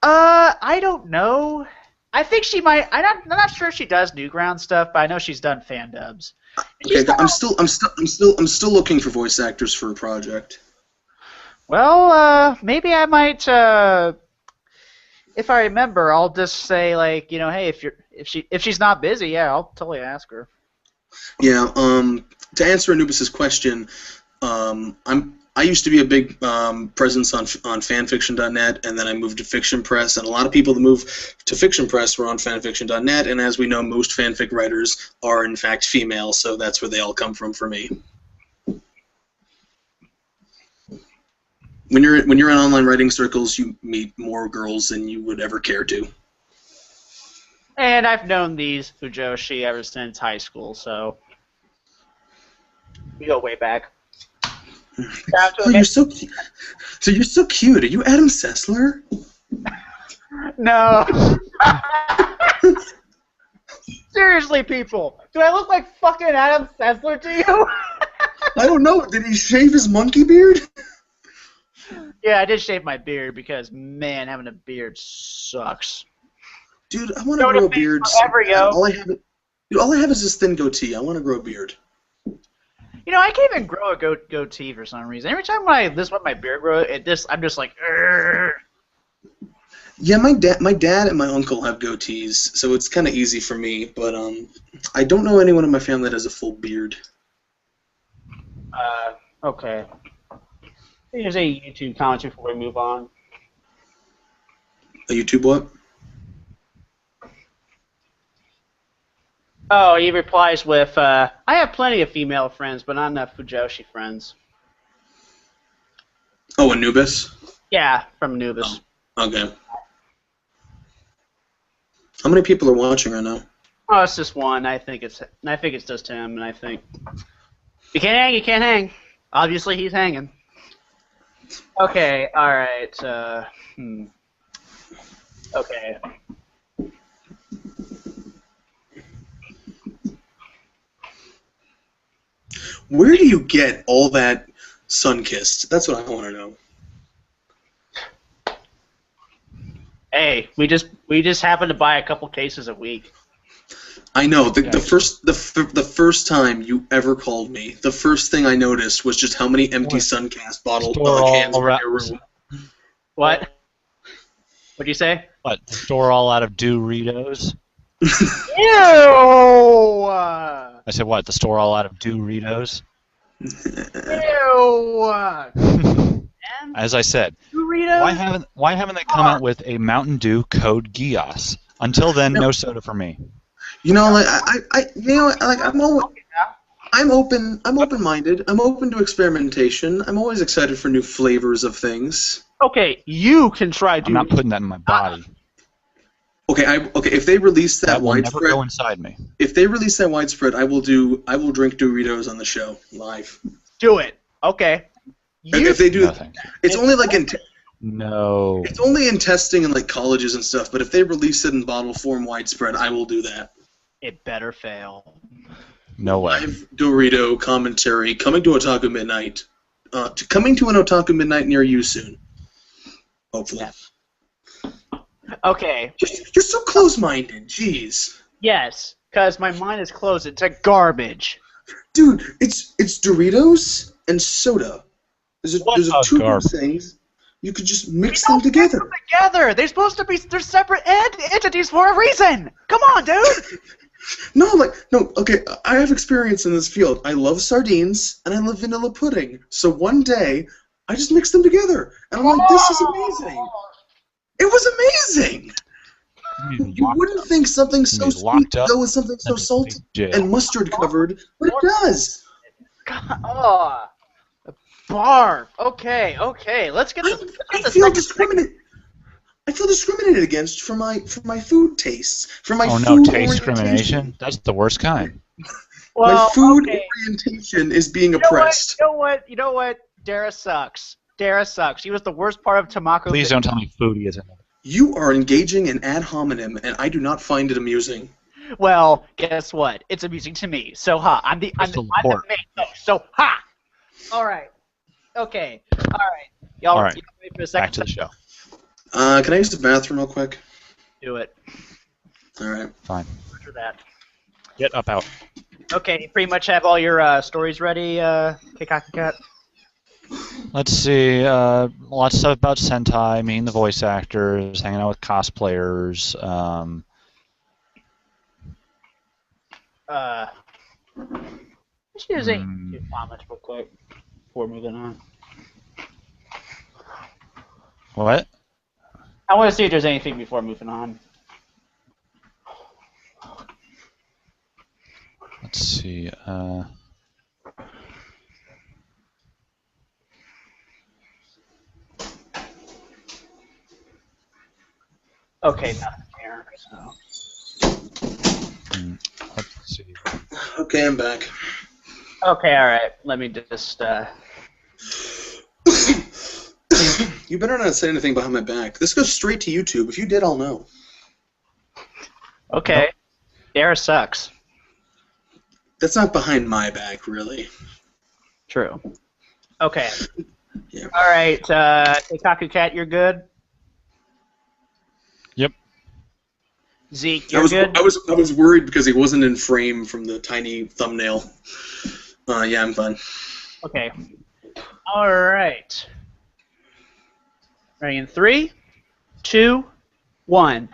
I don't know. I think she might. I'm not sure if she does Newground stuff, but I know she's done fan dubs. Okay, I'm still looking for voice actors for a project. Well, maybe I might. If I remember, I'll just say like, hey, if she's not busy, yeah, I'll totally ask her. Yeah. To answer Anubis's question, I used to be a big presence on fanfiction.net, and then I moved to Fiction Press, and a lot of people that move to Fiction Press were on fanfiction.net, and as we know, most fanfic writers are in fact female, so that's where they all come from for me. When you're in online writing circles, you meet more girls than you would ever care to. And I've known these Fujoshi ever since high school, so we go way back. Oh, you're so cute. So you're so cute. Are you Adam Sessler? No. Seriously, people, do I look like fucking Adam Sessler to you? I don't know. Did he shave his monkey beard? Yeah, I did shave my beard because, man, having a beard sucks. Dude, I want to grow a beard. All I have is this thin goatee. I want to grow a beard. I can't even grow a goatee for some reason. Every time this let my beard grow, I'm just like, Urgh. Yeah, my dad and my uncle have goatees, so it's kind of easy for me. But I don't know anyone in my family that has a full beard. Okay. Here's a YouTube comment before we move on. A YouTube what? Oh, he replies with, I have plenty of female friends, but not enough Fujoshi friends. Oh, Anubis? Yeah, from Anubis. Oh, okay. How many people are watching right now? Oh, it's just one. I think it's just him, and I think you can't hang. You can't hang. Obviously, he's hanging. Okay. All right. Okay. Where do you get all that sun-kissed? That's what I want to know. Hey, we just happen to buy a couple cases a week. I know. The first time you ever called me, the first thing I noticed was just how many empty Suncast cans were in your room. What? What'd you say? What? The store all out of Doritos? Ew! I said what? The store all out of Doritos? Ew! As I said, Doritos? why haven't they come out with a Mountain Dew Code Geass? Until then, no soda for me. You know, like I'm open-minded. I'm open to experimentation. I'm always excited for new flavors of things. Okay, you can try I'm not putting that in my body. Okay, if they release that will widespread, never go inside me. if they release that widespread, I will drink Doritos on the show live. Do it. Okay. If they do, No, thank you. it's only like in No. it's only in testing in like colleges and stuff. But if they release it in bottle form widespread, I will do that. It better fail. No way. Live Dorito commentary coming to Otaku Midnight. Coming to an Otaku Midnight near you soon. Hopefully. Yeah. Okay. You're so close-minded. Jeez. Yes, because my mind is closed. It's a garbage. Dude, it's Doritos and soda. There's two garbage? things. You could just mix them together. They're supposed to be. They're separate entities for a reason. Come on, dude. No. Okay, I have experience in this field. I love sardines and I love vanilla pudding. So one day, I just mixed them together, and I'm like, this is amazing. It was amazing. You wouldn't think something so sweet would go with something so salty and mustard covered, but it does. God, oh, barf. Okay. Let's get this. I feel discriminated against for my food tastes, for my food taste orientation. discrimination? That's the worst kind. My food orientation is being oppressed. You know what? Dara sucks. She was the worst part of Tamako. Please don't tell me foodie isn't it. You are engaging in ad hominem, and I do not find it amusing. Well, guess what? It's amusing to me. So ha, I'm the main host. So ha. All right. Okay. All right. Y'all ready for a second? Back to the show. Can I use the bathroom real quick? Do it. All right. Fine. After that. Get up out. Okay, you pretty much have all your stories ready, Keikakukat? Let's see. Lots of stuff about Sentai, meeting the voice actors, hanging out with cosplayers. Just using your comments real quick before moving on. What? I want to see if there's anything before moving on. Let's see. Okay, nothing here. So. Let's see. Okay, I'm back. Okay, all right. Let me just. You better not say anything behind my back. This goes straight to YouTube. If you did, I'll know. Okay. Dara sucks. That's not behind my back, really. True. Okay. Yeah. All right, Keikakukat, you're good? Yep. Zeke, you're good? I was worried because he wasn't in frame from the tiny thumbnail. Yeah, I'm fine. Okay. All right. Ready in 3, 2, 1.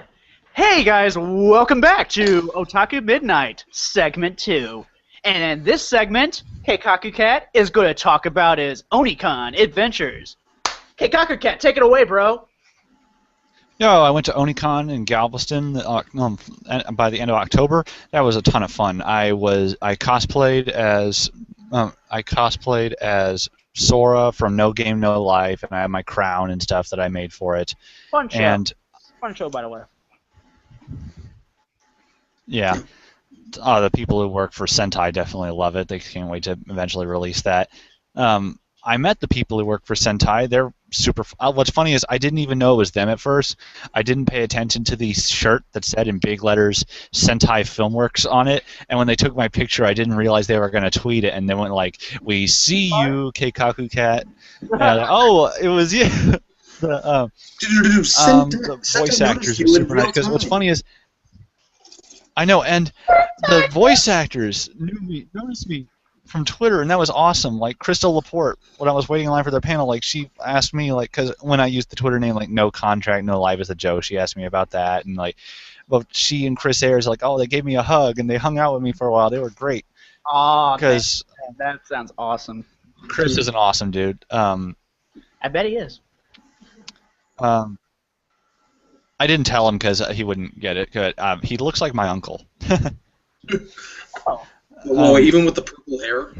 Hey guys, welcome back to Otaku Midnight, Segment 2. And in this segment, Keikakukat is going to talk about his Onicon adventures. Keikakukat, take it away, bro. Yo, I went to Onicon in Galveston by the end of October. That was a ton of fun. I cosplayed as Sora from No Game No Life, and I have my crown and stuff that I made for it. Fun show. And fun show, by the way. Yeah. The people who work for Sentai definitely love it. They can't wait to eventually release that. I met the people who work for Sentai. They're super. What's funny is I didn't even know it was them at first. I didn't pay attention to the shirt that said in big letters Sentai Filmworks on it. And when they took my picture, I didn't realize they were going to tweet it. And they went like, "We see you, Keikakukat." And I was like, oh, it was you. the voice actors were super nice. Because what's funny is, I know, and the voice actors noticed me from Twitter, and that was awesome. Like Crystal Laporte, when I was waiting in line for their panel, like she asked me, like, because when I used the Twitter name, like No Contract, No Life is a Joke, she asked me about that, and like, well, she and Chris Ayers, like, oh, they gave me a hug and they hung out with me for a while. They were great. Oh, because that sounds awesome. Chris is an awesome dude. I bet he is. I didn't tell him because he wouldn't get it. But, he looks like my uncle. Oh. Whoa, even with the purple hair?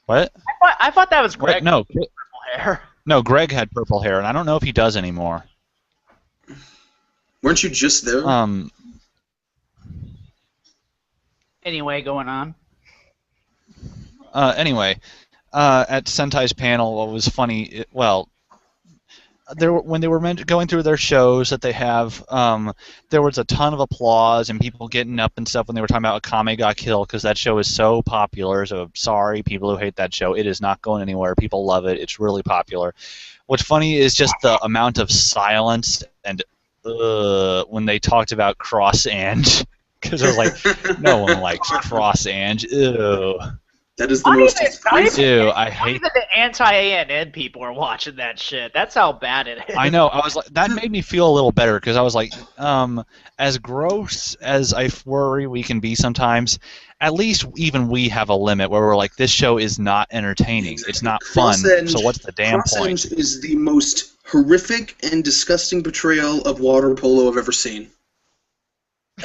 What? I thought that was Greg. What? No. Purple hair. No, Greg had purple hair, and I don't know if he does anymore. Weren't you just there? Anyway, going on. Anyway, at Sentai's panel, what was funny, when they were going through their shows that they have, there was a ton of applause and people getting up and stuff when they were talking about Akame Got Killed, because that show is so popular. So sorry, people who hate that show. It is not going anywhere. People love it. It's really popular. What's funny is just the amount of silence and when they talked about Cross-Ange, because it was like, no one likes Cross-Ange. Ew. That is the most. Ew, I hate. Even the anti-ANN people are watching that shit. That's how bad it is. I know. I was like, that made me feel a little better because I was like, as gross as I worry we can be sometimes, at least even we have a limit where we're like, this show is not entertaining. Exactly. It's not fun. So what's the damn point? Cross-Ange is the most horrific and disgusting portrayal of water polo I've ever seen.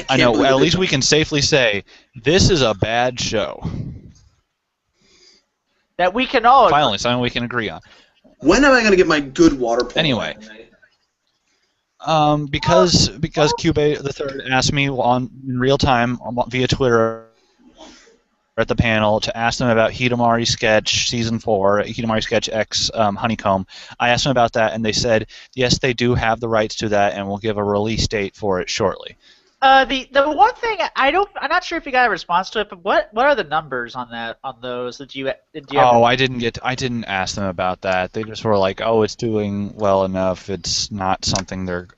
I know. At least we can safely say this is a bad show. That we can all finally something we can agree on. When am I going to get my good water polo? Anyway, because Cube the Third asked me in real time via Twitter at the panel to ask them about Hidamari Sketch Season 4, Hidamari Sketch X Honeycomb. I asked them about that, and they said yes, they do have the rights to that, and will give a release date for it shortly. The one thing I'm not sure if you got a response to it, but what are the numbers on those? Did you I didn't ask them about that. They just were like, oh, it's doing well enough. It's not something they're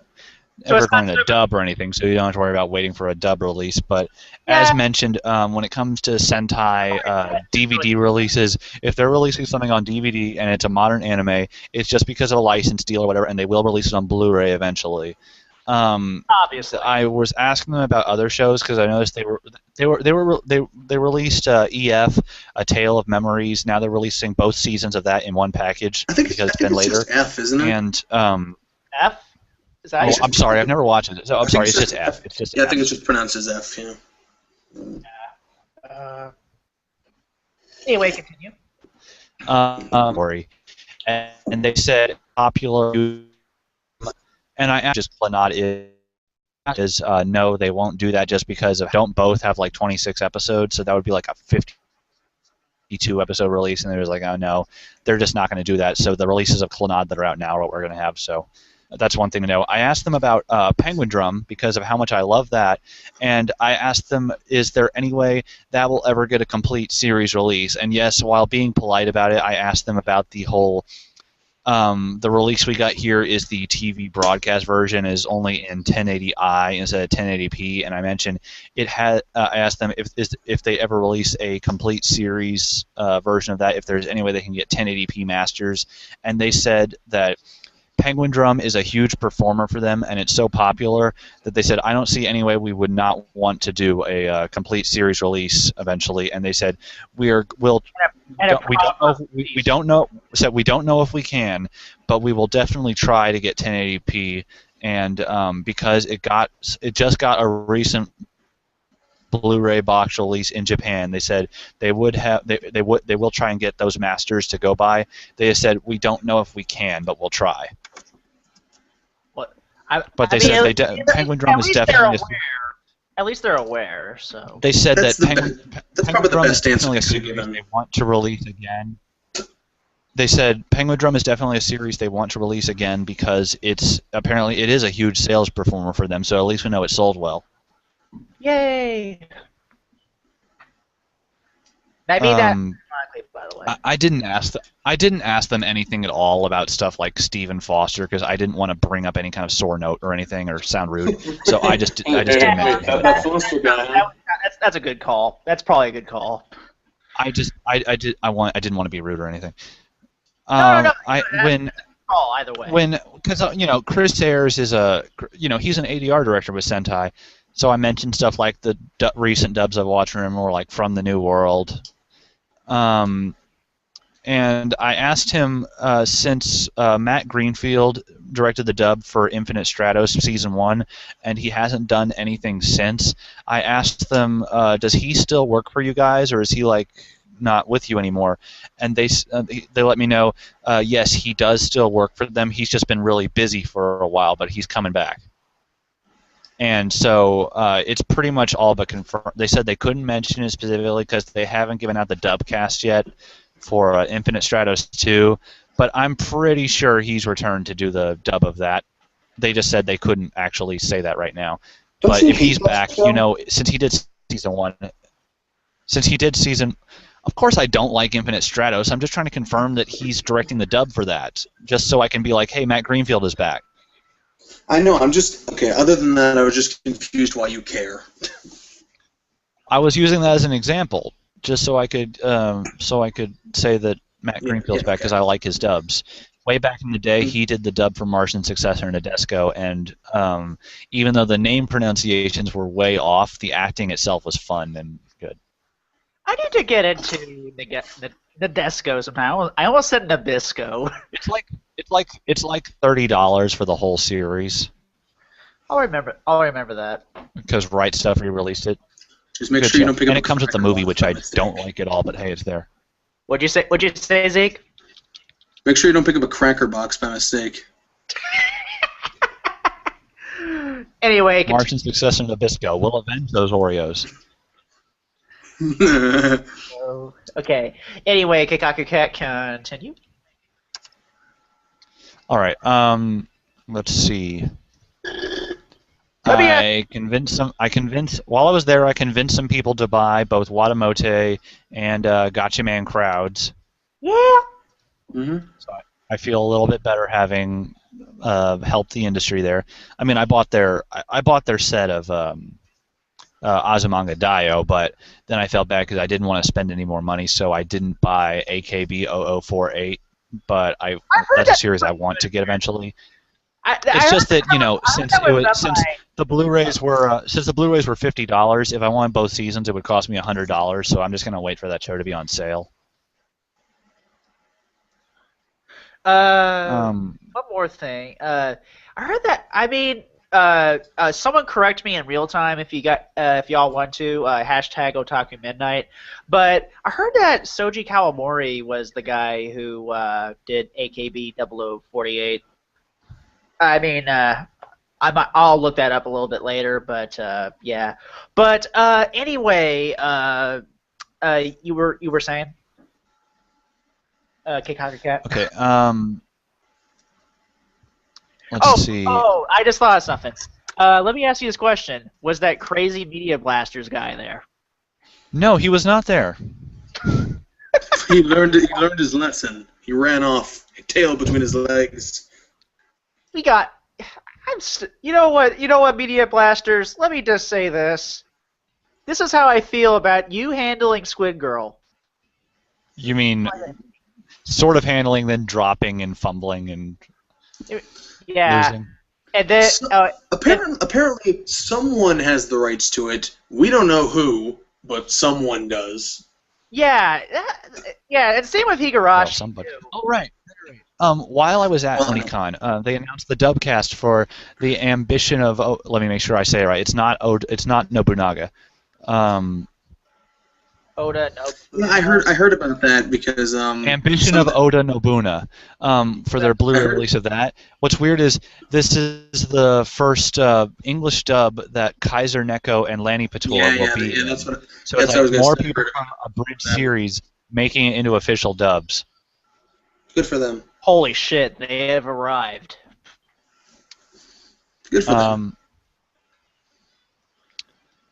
ever going to dub or anything, so you don't have to worry about waiting for a dub release. But as mentioned, when it comes to Sentai DVD releases, if they're releasing something on DVD and it's a modern anime, it's just because of a license deal or whatever, and they will release it on Blu-ray eventually. Obviously, I was asking them about other shows because I noticed they released EF, A Tale of Memories. Now they're releasing both seasons of that in one package because it's been later. Just F, isn't it? And F. Is that I'm sorry, I've never watched it. So I'm sorry, it's just F. It's just I think it's just pronounced as F. Yeah. Anyway, continue. Story, and they said popular. And I just Clannad is no, they won't do that just because don't both have like 26 episodes, so that would be like a 52 episode release, and they was like, oh no, they're just not going to do that. So the releases of Clannad that are out now are what we're going to have. So that's one thing to know. I asked them about Penguin Drum because of how much I love that, and I asked them, is there any way that will ever get a complete series release? And yes, while being polite about it, I asked them about the whole. The release we got here is the TV broadcast version is only in 1080i instead of 1080p, and I mentioned it had. I asked them if they ever release a complete series version of that, if there's any way they can get 1080p masters, and they said that Penguin Drum is a huge performer for them, and it's so popular that they said, I don't see any way we would not want to do a complete series release eventually. And they said, we don't know if we can, but we will definitely try to get 1080p. And because it just got a recent Blu-ray box release in Japan, they said they will try and get those masters to go by. They said we don't know if we can, but we'll try. Penguin Drum is definitely. At least they're aware. So they said that's Penguin probably Drum the is best answer definitely a series they want to release again. They said Penguin Drum is definitely a series they want to release again because it is a huge sales performer for them. So at least we know it sold well. Yay! I mean that ironically, by the way. I didn't ask them anything at all about stuff like Stephen Foster because I didn't want to bring up any kind of sore note or anything or sound rude. So I just didn't mention him at That all. Foster guy, huh? That's a good call. That's probably a good call. I didn't want to be rude or anything. No. When Call either way. Because Chris Ayres is he's an ADR director with Sentai, so I mentioned stuff like the recent dubs I've watched from him, or like From the New World. And I asked him since Matt Greenfield directed the dub for Infinite Stratos Season 1, and he hasn't done anything since. I asked them, does he still work for you guys, or is he like not with you anymore? And they let me know, yes, he does still work for them. He's just been really busy for a while, but he's coming back. And so it's pretty much all but confirmed. They said they couldn't mention it specifically because they haven't given out the dub cast yet for Infinite Stratos 2, but I'm pretty sure he's returned to do the dub of that. They just said they couldn't actually say that right now. But if he's back, since he did Season 1, of course I don't like Infinite Stratos. I'm just trying to confirm that he's directing the dub for that, just so I can be like, hey, Matt Greenfield is back. I know, okay, other than that, I was just confused why you care. I was using that as an example, just so I could say that Matt Greenfield's back because I like his dubs. Way back in the day, he did the dub for Martian Successor and Nadesco, and even though the name pronunciations were way off, the acting itself was fun and good. I need to get into Nadesco somehow. I almost said Nabisco. It's like $30 for the whole series. I'll remember that. Because Right Stuff re-released it. Just make sure you don't pick up. And it comes with the movie, which I don't like at all, but hey, it's there. What'd you say, Zeke? Make sure you don't pick up a cracker box by mistake. Anyway, Martian Successor and Nabisco. We'll avenge those Oreos. Okay. Anyway, Keikakukat, continue. All right. Let's see. While I was there, I convinced some people to buy both Watamote and Gatchaman crowds. Yeah. Mm-hmm. So I feel a little bit better having helped the industry there. I mean, I bought their set of Azumanga Daioh, but then I felt bad because I didn't want to spend any more money, so I didn't buy AKB 0048. But that's a series I want to get eventually. It's just that since the Blu-rays were $50, if I wanted both seasons, it would cost me $100. So I'm just gonna wait for that show to be on sale. One more thing. I heard that. I mean, someone correct me in real time if y'all want to. Hashtag Otaku Midnight. But I heard that Soji Kawamori was the guy who did AKB 0048. I mean, I'll look that up a little bit later, but yeah. But anyway, you were saying, Keikakukat? Okay. Let's see. Oh, I just thought of something. Let me ask you this question: was that crazy Media Blasters guy there? No, he was not there. He learned his lesson. He ran off, tail between his legs. You know what, Media Blasters? Let me just say this. This is how I feel about you handling Squid Girl. You mean sort of handling, then dropping and fumbling and losing? And then apparently someone has the rights to it. We don't know who, but someone does. Yeah, and same with Higurashi. Somebody. Oh, right. While I was at Onicon, they announced the dubcast for the Ambition of. Let me make sure I say it right. It's not Nobunaga. Oda Nobunaga. Yeah, I heard about that because Ambition of Oda Nobunaga for their Blu-ray release of that. What's weird is this is the first English dub that Kaiser Neko and Lanny Pator will be in. So it's like more people from a bridge series making it into official dubs. Good for them. Holy shit, they have arrived. Good for them.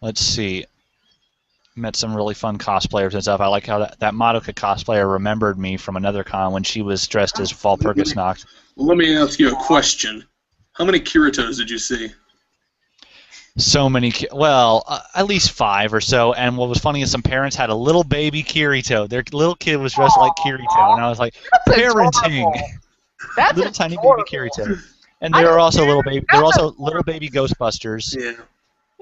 Let's see. met some really fun cosplayers and stuff. I like how that Madoka cosplayer remembered me from another con when she was dressed as Walpurgis Noct. Let me ask you a question. How many Kiritos did you see? So many, at least 5 or so. And what was funny is some parents had a little baby Kirito. Their little kid was dressed like Kirito, and I was like, parenting. That's Little tiny adorable. baby Kirito. And there were also little baby. There were also little baby Ghostbusters. Yeah.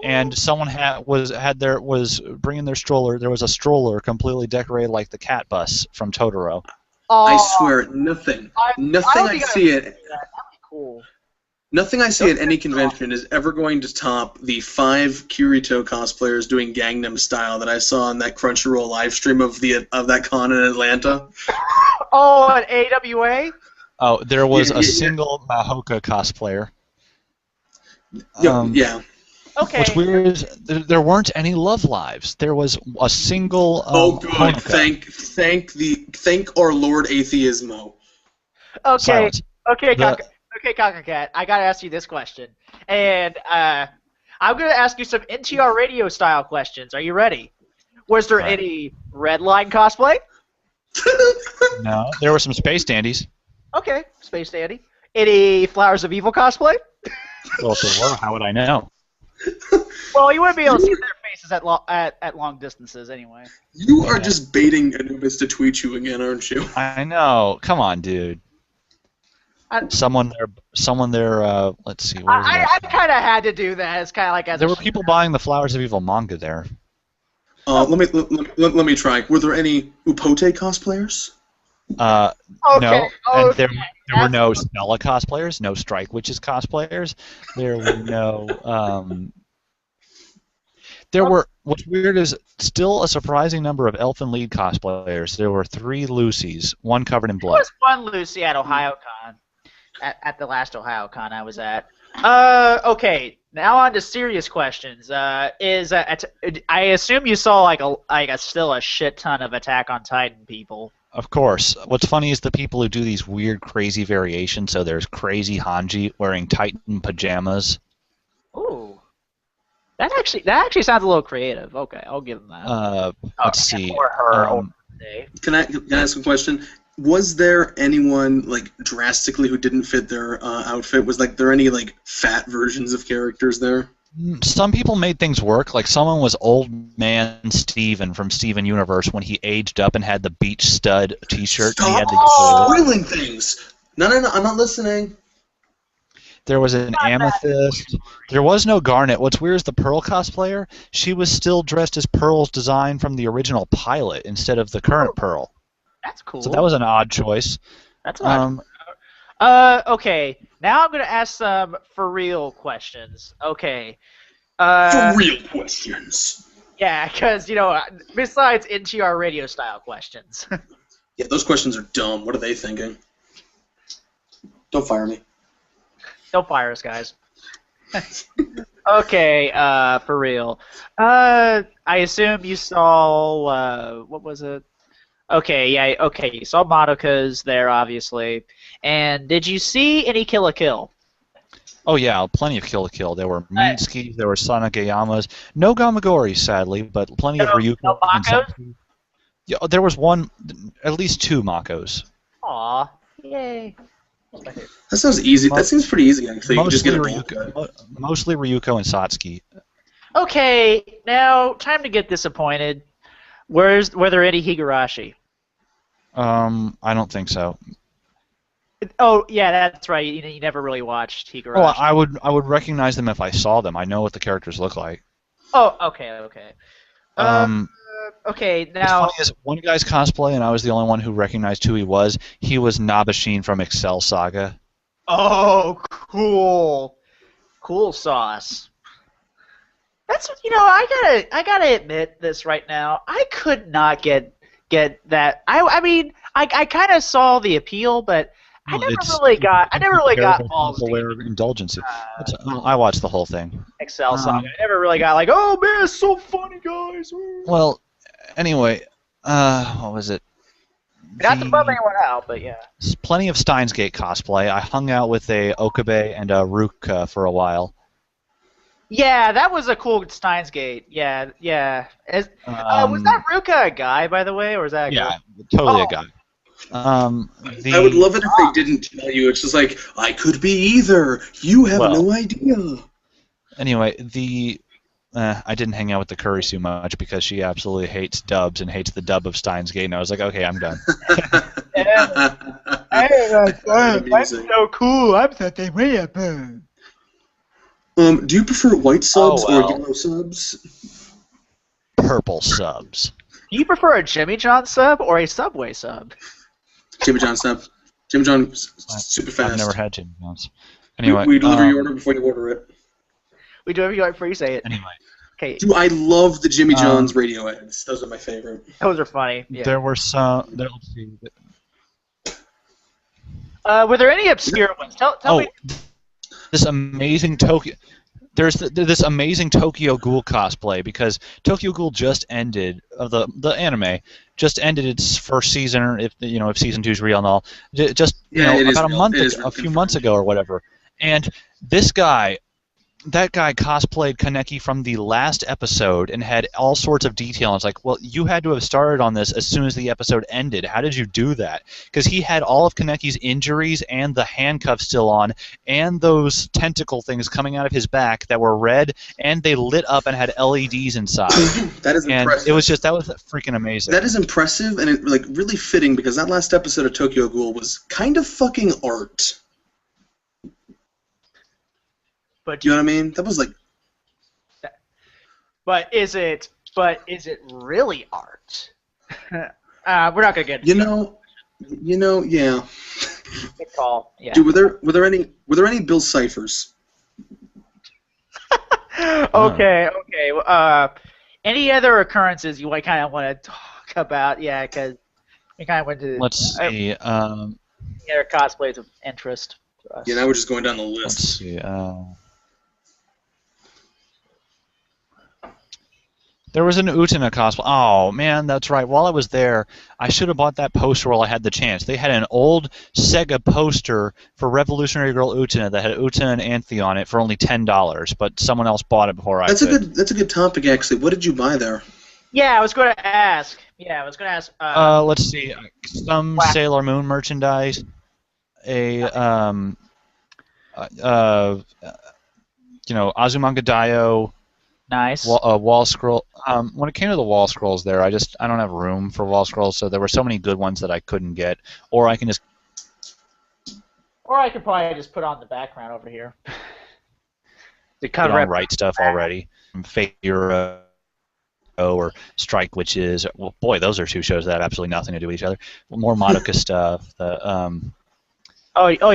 And someone was bringing their stroller. There was a stroller completely decorated like the cat bus from Totoro. I swear, nothing I see at That'd be cool. nothing I see at any convention is ever going to top the 5 Kirito cosplayers doing Gangnam Style that I saw on that Crunchyroll live stream of that con in Atlanta. Oh, an AWA? Oh, there was Yeah. a single Mahoka cosplayer. Yeah. Okay. What's weird is there weren't any love lives. There was a single. Oh, good. Honoka. Thank our Lord Atheismo. Okay. Silence. Okay, The- Keikakukat, I gotta ask you this question. And I'm gonna ask you some NTR radio style questions. Are you ready? Was there Right. any Red Line cosplay? No, there were some space dandies. Okay, Space Dandy. Any Flowers of Evil cosplay? Well, if there were, how would I know? Well, you wouldn't be able to see their faces at long distances anyway. You are Yeah. just baiting Anubis to tweet you again, aren't you? I know. Come on, dude. Someone there. Let's see. Where was I that? kind of had to do that. It's kind of like as There a were people buying the Flowers of Evil manga there. Let me try. Were there any Upote cosplayers? No, Okay, and there were that's- no Stella cosplayers, no Strike Witches cosplayers. There were no. There were. What's weird is still a surprising number of Elfin Lead cosplayers. There were 3 Lucys, one covered in There blood. was one Lucy at OhioCon, at the last OhioCon I was at. Okay, now on to serious questions. I assume you saw like still a shit ton of Attack on Titan people. Of course. What's funny is the people who do these weird, crazy variations. So there's crazy Hanji wearing Titan pajamas. Ooh, that actually sounds a little creative. Okay, I'll give them that. Let's see. Or her, or they. Can I ask a question? Was there anyone like drastically who didn't fit their outfit? Was there any like fat versions of characters there? Some people made things work. Like someone was Old Man Steven from Steven Universe when he aged up and had the beach stud T-shirt. And he had Stop spoiling things. No, I'm not listening. There was an amethyst. There was no Garnet. What's weird is the Pearl cosplayer. She was still dressed as Pearl's design from the original pilot instead of the current Pearl. That's cool. So that was an odd choice. That's odd. Okay, now I'm gonna ask some for real questions. Okay. For real questions. Yeah, because besides NTR radio style questions. Yeah, those questions are dumb. What are they thinking? Don't fire me. Don't fire us, guys. Okay, for real. I assume you saw what was it? Okay, yeah, okay. You saw Madoka's there, obviously. And did you see any Kill la Kill? Oh yeah, plenty of Kill la Kill. There were Mitsuki, there were Sanagayamas. No Gamagori, sadly, but plenty of Ryuko. No and Makos? Satsuki. Yeah, there was one, at least 2 Makos. Aw, yay. That sounds easy. That seems pretty easy, actually. You can just Mostly get a bulk cut. Mostly Ryuko and Satsuki. Okay, now time to get disappointed. Were there any Higurashi? I don't think so. Oh yeah, that's right. You never really watched Higurashi. Well, I would recognize them if I saw them. I know what the characters look like. Oh, okay. Okay, What's now. funny is one guy's cosplay, and I was the only one who recognized who he was. He was Nabashin from Excel Saga. Oh, cool sauce. That's I gotta admit this right now. I could not get that. I mean I kind of saw the appeal, but I never really got balls to Aware of indulgence. I watched the whole thing. Excel Saga. I never really got like, oh man, it's so funny, guys. Well, anyway, what was it? Not to bum anyone out, but yeah. Plenty of Steins Gate cosplay. I hung out with a Okabe and a Ruka for a while. Yeah, that was a cool Steins Gate. Yeah, yeah. Was that Ruka a guy, by the way, or was that a girl? Yeah, totally a Oh. guy. I would love it if they didn't tell you. It's just like, I could be either. You have Well. no idea. Anyway, I didn't hang out with the Kurisu much because she absolutely hates dubs and hates the dub of Steins Gate, and I was like, okay, I'm done. I'm so cool. I'm such a weird. Do you prefer white subs well. or yellow subs? Purple subs. Do you prefer a Jimmy John sub or a Subway sub? Jimmy John sub. Jimmy John, super fast. I've never had Jimmy John's. Anyway, we deliver your order before you order it. We do everything before you say it. Anyway. Okay. Dude, I love the Jimmy John's radio edits. Those are my favorite. Those are funny. Yeah. There were some. Let's see. Were there any obscure ones? Tell me. This amazing Tokyo. There's this amazing Tokyo Ghoul cosplay because Tokyo Ghoul just ended the anime just ended its first season if season 2 is real and all just about a few months ago or whatever, and that guy cosplayed Kaneki from the last episode and had all sorts of detail. And it's like, well, you had to have started on this as soon as the episode ended. How did you do that? Because he had all of Kaneki's injuries and the handcuffs still on and those tentacle things coming out of his back that were red and they lit up and had LEDs inside. That is impressive. It was that was freaking amazing. That is impressive and really fitting because that last episode of Tokyo Ghoul was kind of fucking art. But you know what I mean? That was like. But is it really art? We're not gonna get. Yeah. Good call. Yeah. Dude, were there any Bill Cyphers? Okay. Any other occurrences you kind of want to talk about? Yeah, because we kind of went to. Let's see. Other cosplays of interest to us. Yeah, now we're just going down the list. Let's see. There was an Utena cosplay. Oh, man, that's right. While I was there, I should have bought that poster while I had the chance. They had an old Sega poster for Revolutionary Girl Utena that had Utena and Anthe on it for only $10, but someone else bought it before I could. That's a good topic, actually. What did you buy there? Yeah, I was going to ask. Let's see. Some Sailor Moon merchandise. Azumanga Daioh. Nice. Wall scroll. When it came to the wall scrolls, I don't have room for wall scrolls, so there were so many good ones that I couldn't get. Or I could probably just put on the background over here. To cover on Right Stuff already. Fate Hero or Strike Witches. Well, boy, those are two shows that have absolutely nothing to do with each other. More Madoka stuff. You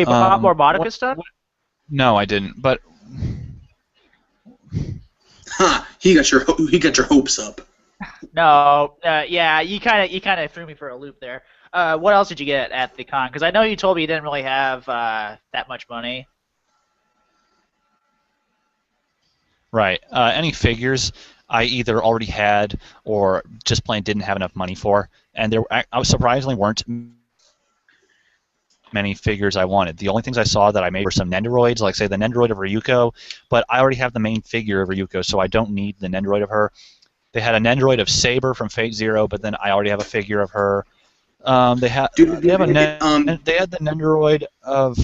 bought more Madoka stuff? No, I didn't. But. Ha! He got your hopes up. No, yeah, you kind of threw me for a loop there. What else did you get at the con? Because I know you told me you didn't really have that much money. Right. Any figures I either already had or just plain didn't have enough money for, and surprisingly weren't many figures I wanted. The only things I saw that I made were some Nendoroids, like say the Nendoroid of Ryuko, but I already have the main figure of Ryuko, so I don't need the Nendoroid of her. They had a Nendoroid of Saber from Fate Zero, but then I already have a figure of her. They had the Nendoroid of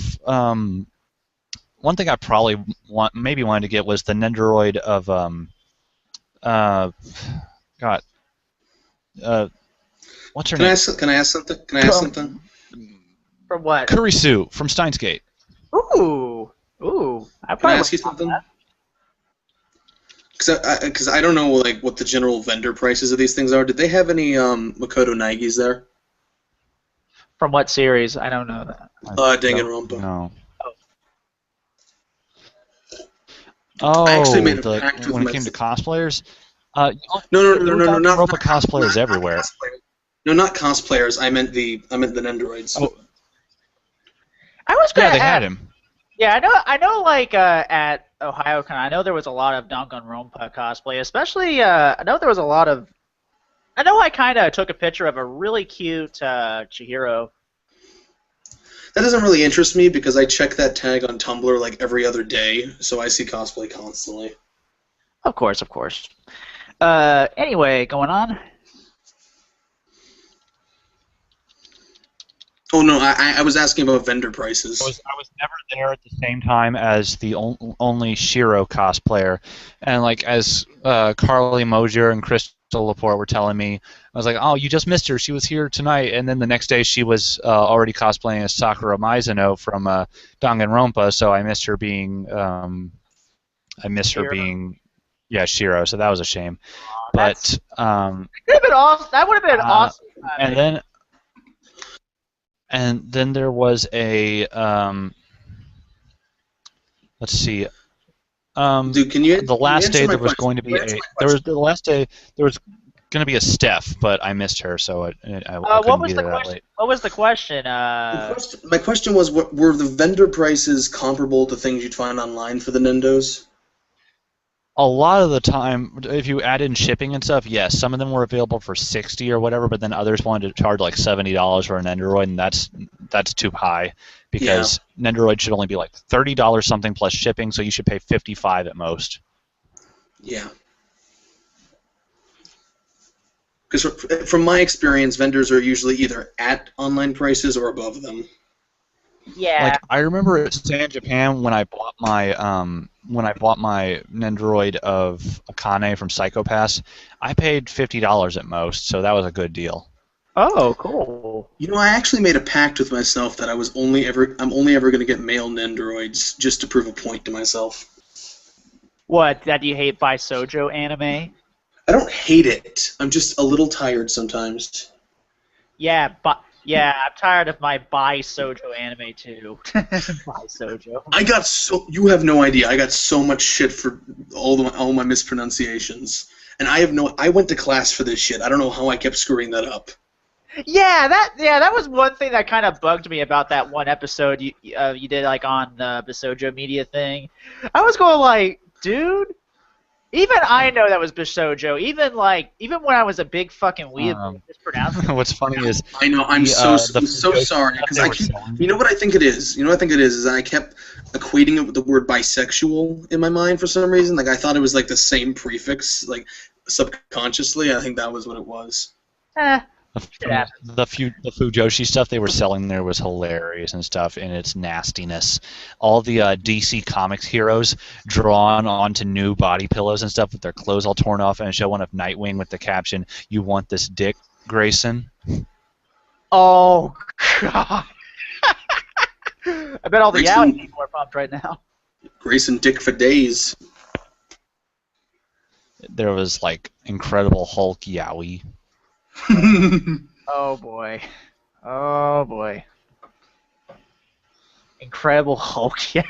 one thing I probably wanted to get was the Nendoroid of what's her name? Can I ask something? From what? Kurisu from Steins Gate. Ooh. I Can I ask you something? Because I don't know what the general vendor prices of these things are. Did they have any Makoto Naigis there? From what series? I don't know that. Danganronpa. No. Oh, I actually made a pact with when it came to cosplayers. No, not cosplayers everywhere. No, not cosplayers. I meant the Nendoroids. Oh. I was gonna. Yeah, they had him. Yeah, I know. Like at OhioCon, I know there was a lot of Danganronpa cosplay. Especially, I know there was a lot of. I know I kind of took a picture of a really cute Chihiro. That doesn't really interest me because I check that tag on Tumblr like every other day, so I see cosplay constantly. Of course, of course. Anyway, going on. Oh no, I was asking about vendor prices. I was never there at the same time as the only Shiro cosplayer, and like as Carly Mosier and Crystal Laporte were telling me, I was like, oh, you just missed her. She was here tonight, and then the next day she was already cosplaying as Sakura Mizuno from Danganronpa, so I missed her being yeah, Shiro. So that was a shame. But Could have been awesome. That would have been awesome. And then there was a let's see. Dude, can you? The last day there was question? going to be a Steph, but I missed her, so I couldn't be there that late. What was the question? My question was, what were the vendor prices comparable to things you'd find online for the Nindos? A lot of the time, if you add in shipping and stuff, yes, some of them were available for $60 or whatever, but then others wanted to charge like $70 for an Nendoroid, and that's too high because Nendoroid should only be like $30 something plus shipping, so you should pay $55 at most. Yeah. Because from my experience, vendors are usually either at online prices or above them. Yeah. Like I remember at San Japan when I bought my Nendoroid of Akane from Psycho Pass, I paid $50 at most, so that was a good deal. Oh, cool. You know, I actually made a pact with myself that I'm only ever going to get male Nendoroids just to prove a point to myself. What? That you hate by Sojo anime? I don't hate it. I'm just a little tired sometimes. Yeah, but yeah, I'm tired of my bi Sojo anime too. Bi Sojo. You have no idea. I got so much shit for all my mispronunciations, and I went to class for this shit. I don't know how I kept screwing that up. Yeah, that was one thing that kind of bugged me about that one episode you did like on the Sojo media thing. I was going like, dude. Even I know that was Bishojo. Even when I was a big fucking weeb, mispronounced it. What's funny is I know I'm so sorry because you know what I think it is. You know what I think it is I kept equating it with the word bisexual in my mind for some reason. Like I thought it was like the same prefix, like subconsciously. I think that was what it was. The Fujoshi stuff they were selling there was hilarious and stuff in its nastiness. All the DC Comics heroes drawn onto new body pillows and stuff with their clothes all torn off, and show one of Nightwing with the caption, "You want this dick, Grayson?" Oh, God. I bet all the Yaoi people are pumped right now. Grayson dick for days. There was, like, Incredible Hulk Yaoi. Oh boy. Oh boy. Incredible Hulk, yeah.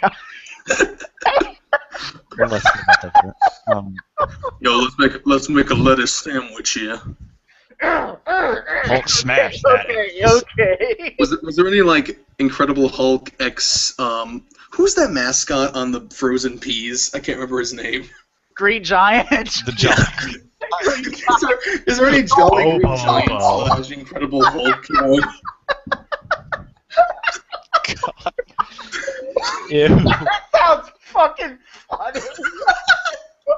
Yo, let's make a lettuce sandwich here. Hulk smash that. Okay. Was there any like Incredible Hulk X? Who's that mascot on the Frozen Peas? I can't remember his name. Green Giant. The Giant. Is there any Jolly Green Giants? Incredible Hulk. God. Ew. That sounds fucking funny.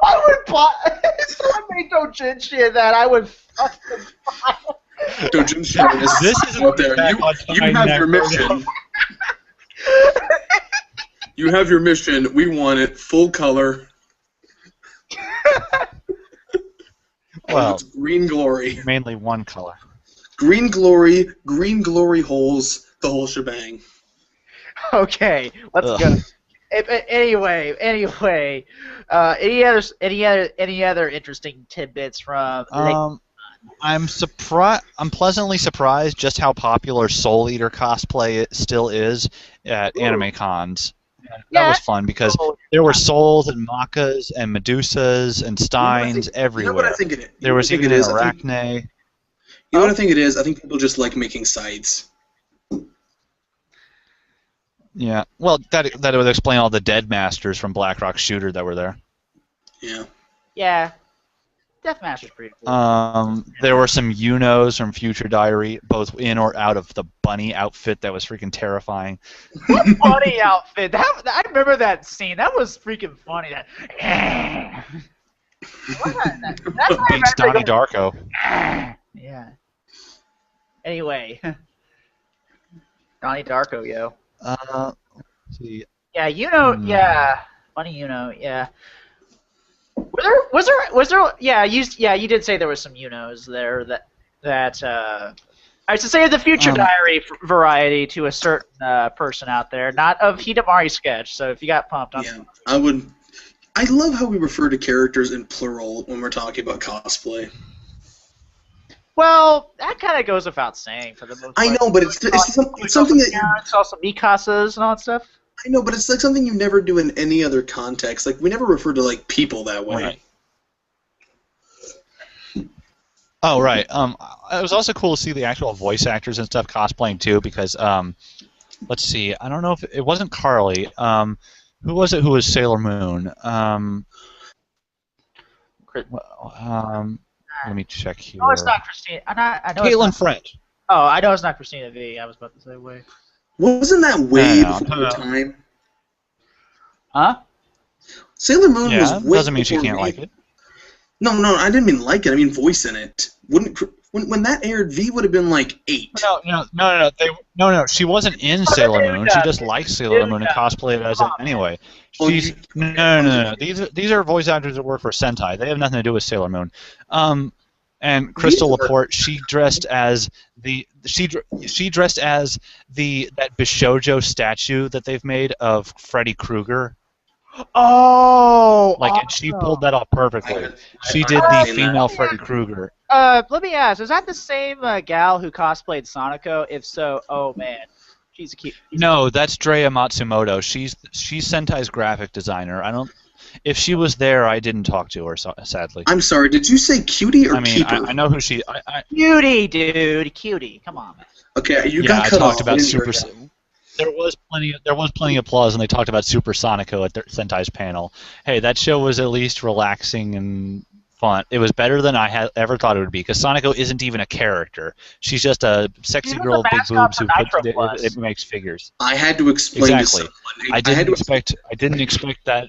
I would buy. If someone made Dojinshi of that, I would fucking buy it. Dojinshi This is out there. You have your mission. You have your mission. We want it full color. Well, it's green glory. Mainly one color. Green glory holes, the whole shebang. Okay, let's go. Anyway, any other interesting tidbits from? I'm pleasantly surprised just how popular Soul Eater cosplay still is at anime cons. That was fun because there were souls and Makas and Medusas and Steins everywhere. You know what I think it is? There was even an Arachne. You know what I think it is? I think people just like making sites. Yeah, well, that would explain all the Dead Masters from Black Rock Shooter that were there. Yeah. Yeah. Deathmaster's pretty cool. There were some Unos from Future Diary, both in or out of the bunny outfit that was freaking terrifying. What bunny outfit? I remember that scene. That was freaking funny. That's not Beats Donnie Darko. Yeah. Anyway, Donnie Darko, yo. Let's see. Yeah, yeah, funny, yeah. Was there? Yeah, you did say there was some there that. I should say the future diary variety to a certain person out there, not of Hidamari sketch. So if you got pumped, I would. I love how we refer to characters in plural when we're talking about cosplay. Well, that kind of goes without saying for the most part. I know, but it's something that it's also Mikasas and all that stuff. I know, but it's like something you never do in any other context. Like we never refer to like people that way. Right. Oh right. It was also cool to see the actual voice actors and stuff cosplaying too, because let's see. I don't know if it wasn't Carly. Who was it? Who was Sailor Moon? Let me check here. No, it's not Christina. I know Caitlin French. Oh, I know it's not Christina V. I was about to say way. Wasn't that way before your time? Huh? Sailor Moon was way doesn't mean she before can't me. like it. No, I didn't mean like it. I mean voice in it. When that aired, V would have been like 8. No. She wasn't in Sailor Moon. She just liked Sailor Moon and cosplayed as it anyway. No. These are voice actors that work for Sentai. They have nothing to do with Sailor Moon. And Crystal Laporte, she dressed as that Bishojo statue that they've made of Freddy Krueger. Oh! And she pulled that off perfectly. She did the female Freddy Krueger. Let me ask, is that the same gal who cosplayed Sonico? If so, oh man, she's a cute. No, that's Drea Matsumoto. She's Sentai's graphic designer. If she was there, I didn't talk to her, sadly. I'm sorry. Did you say cutie or keeper? I know who she. Cutie, dude, cutie. Come on, man. Okay, you got cut off. About Super. There was plenty of applause, and they talked about Super Sonico at their Sentai's panel. Hey, that show was at least relaxing and fun. It was better than I had ever thought it would be, because Sonico isn't even a character. She's just a sexy girl with big boobs who it makes figures. I had to explain to someone. I didn't expect that.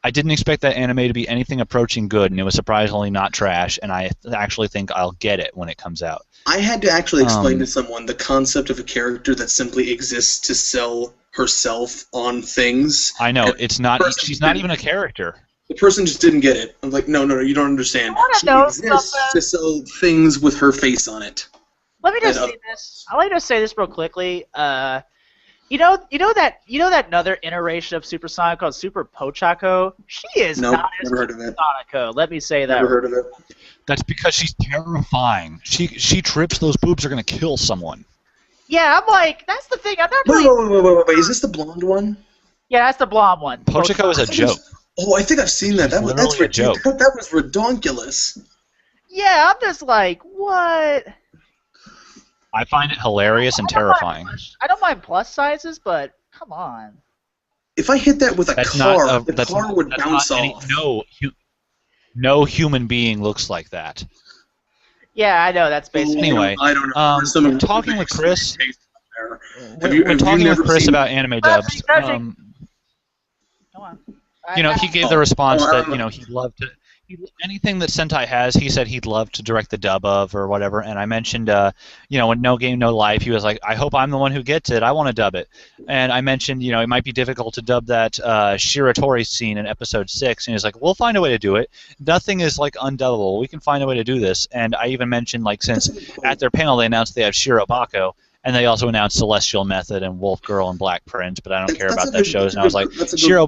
I didn't expect that anime to be anything approaching good, and it was surprisingly not trash, and I actually think I'll get it when it comes out. I had to actually explain to someone the concept of a character that simply exists to sell herself on things. I know, it's not. She's not even a character. The person just didn't get it. I'm like, no, you don't understand. She exists to sell things with her face on it. Let me just say this. I'd like to say this real quickly. You know that another iteration of Super Sonic called Super Pochako? She is not as never heard of it. Sonico. Let me say that. Never heard of it. That's because she's terrifying. She trips, those boobs are gonna kill someone. Yeah, I'm like, that's the thing. I'm not really. Wait, is this the blonde one? Yeah, that's the blonde one. Pochako is a joke. I think I've seen that. That's a joke. That was redonkulous. Yeah, I'm just like, what? I find it hilarious and terrifying. I don't mind plus sizes, but come on. If I hit that with a car, the car would bounce off. No human being looks like that. Yeah, I know. That's basically. Anyway, I don't know. When talking with Chris, when talking with Chris about anime dubs, Go on. He gave the response that he'd love to. Anything that Sentai has, he said he'd love to direct the dub of or whatever. And I mentioned, when No Game No Life, he was like, I hope I'm the one who gets it. I want to dub it. And I mentioned, it might be difficult to dub that Shiratori scene in episode 6. And he's like, we'll find a way to do it. Nothing is like undubbable. We can find a way to do this. And I even mentioned, since at their panel they announced they have Shirobako, and they also announced Celestial Method and Wolf Girl and Black Prince, but I don't care about that shows. And I was like,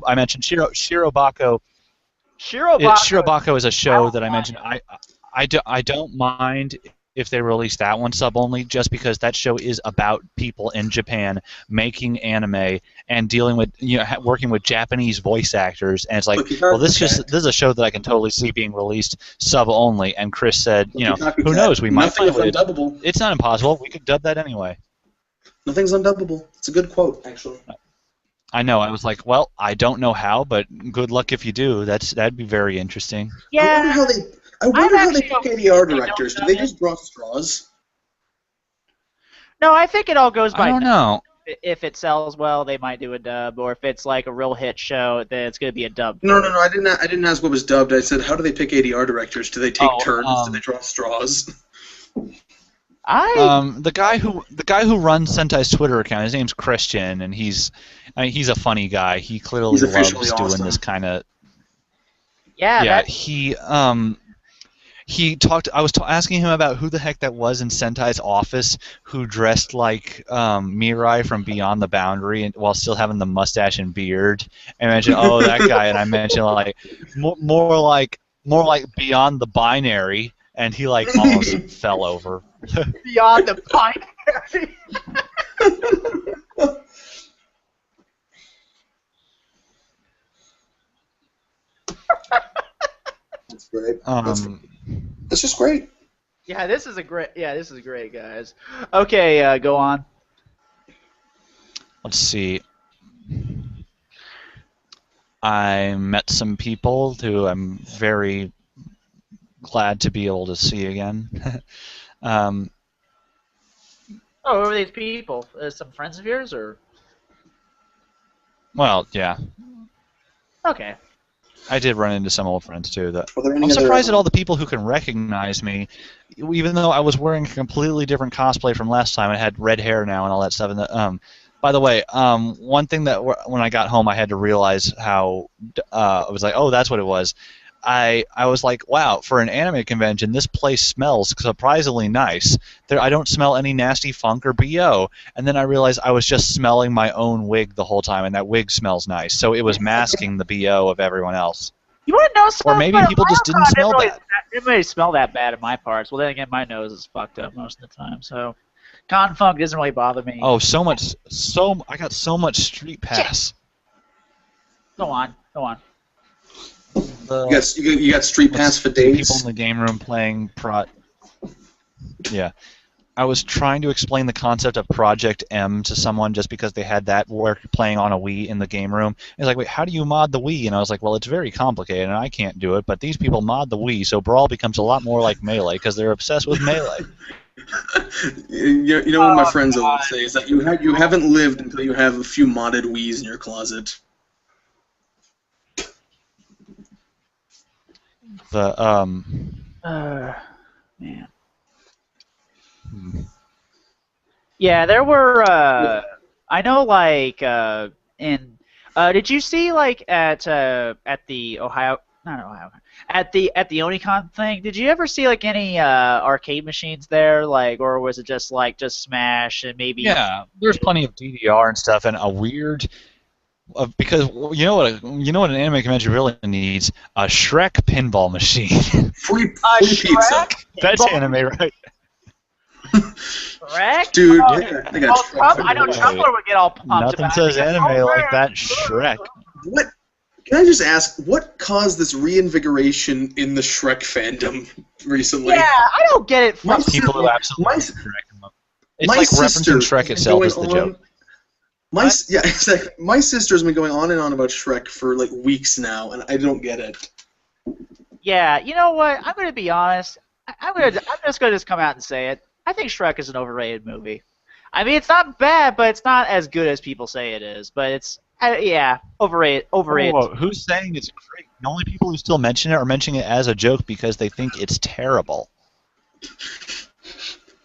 I mentioned Shirobako. Shirobako is a show that I mentioned. I don't mind if they release that one sub only, just because that show is about people in Japan making anime and dealing with working with Japanese voice actors, and it's like, this is a show that I can totally see being released sub only. And Chris said, who knows, we might find it. It's not impossible. We could dub that anyway. Nothing's undubbable. It's a good quote, actually. I know. I was like, well, I don't know how, but good luck if you do. That'd be very interesting. Yeah. I wonder how they pick ADR directors. Do they just draw straws? No, I think it all goes by. I don't know. if it sells well, they might do a dub, or if it's like a real hit show, then it's going to be a dub. No. I didn't ask what was dubbed. I said, how do they pick ADR directors? Do they take turns? Do they draw straws? The guy who runs Sentai's Twitter account, his name's Christian, and he's a funny guy. He clearly loves doing this kind of. Yeah. He talked. I was asking him about who the heck that was in Sentai's office who dressed like Mirai from Beyond the Boundary while still having the mustache and beard. And I mentioned, oh, that guy, and I mentioned like more like Beyond the Binary, and he like almost fell over. Beyond the Binary. That's great. That's just great. Yeah, this is great, guys. Okay, go on. Let's see. I met some people who I'm very glad to be able to see again. Oh, who are these people? Some friends of yours, or? Well, yeah. Okay. I did run into some old friends too. I'm surprised at all the people who can recognize me, even though I was wearing a completely different cosplay from last time. I had red hair now and all that stuff. And by the way, one thing that when I got home I had to realize how I was like, oh, that's what it was. I was like, wow, for an anime convention, this place smells surprisingly nice. I don't smell any nasty funk or BO. And then I realized I was just smelling my own wig the whole time, and that wig smells nice. So it was masking the BO of everyone else. You want to know something? Or maybe people just didn't smell bad. It didn't really smell that bad in my parts. Well, then again, my nose is fucked up most of the time, so cotton funk doesn't really bother me. Oh, I got so much street pass. Go on. You got street pass for days. People in the game room playing Yeah. I was trying to explain the concept of Project M to someone just because they had that work playing on a Wii in the game room. It's like, wait, how do you mod the Wii? And I was like, well, it's very complicated, and I can't do it, but these people mod the Wii, so Brawl becomes a lot more like Melee because they're obsessed with Melee. You know what my friends always say is that you haven't lived until you have a few modded Wiis in your closet. Man. Yeah, there were. I know, like in. Did you see like at the Ohio? Not Ohio. At the Onicon thing, did you ever see like any arcade machines there, like, or was it just Smash and maybe? Yeah, there's plenty of DDR and stuff, and a weird. Because you know what an anime convention really needs? A Shrek pinball machine. Free pizza. That's anime, right? Shrek? Dude, oh, yeah, they got I know Tumblr would get all pumped Nothing about says it. anime like that Shrek. What? Can I just ask, what caused this reinvigoration in the Shrek fandom recently? Yeah, I don't get it. My People who absolutely Shrek. It's My like sister referencing Shrek itself is the joke. Yeah, exactly. My sister's been going on and on about Shrek for like weeks now, and I don't get it. Yeah, you know what? I'm going to be honest. I'm just going to come out and say it. I think Shrek is an overrated movie. I mean, it's not bad, but it's not as good as people say it is. But it's overrated. Whoa, who's saying it's great? The only people who still mention it are mentioning it as a joke because they think it's terrible.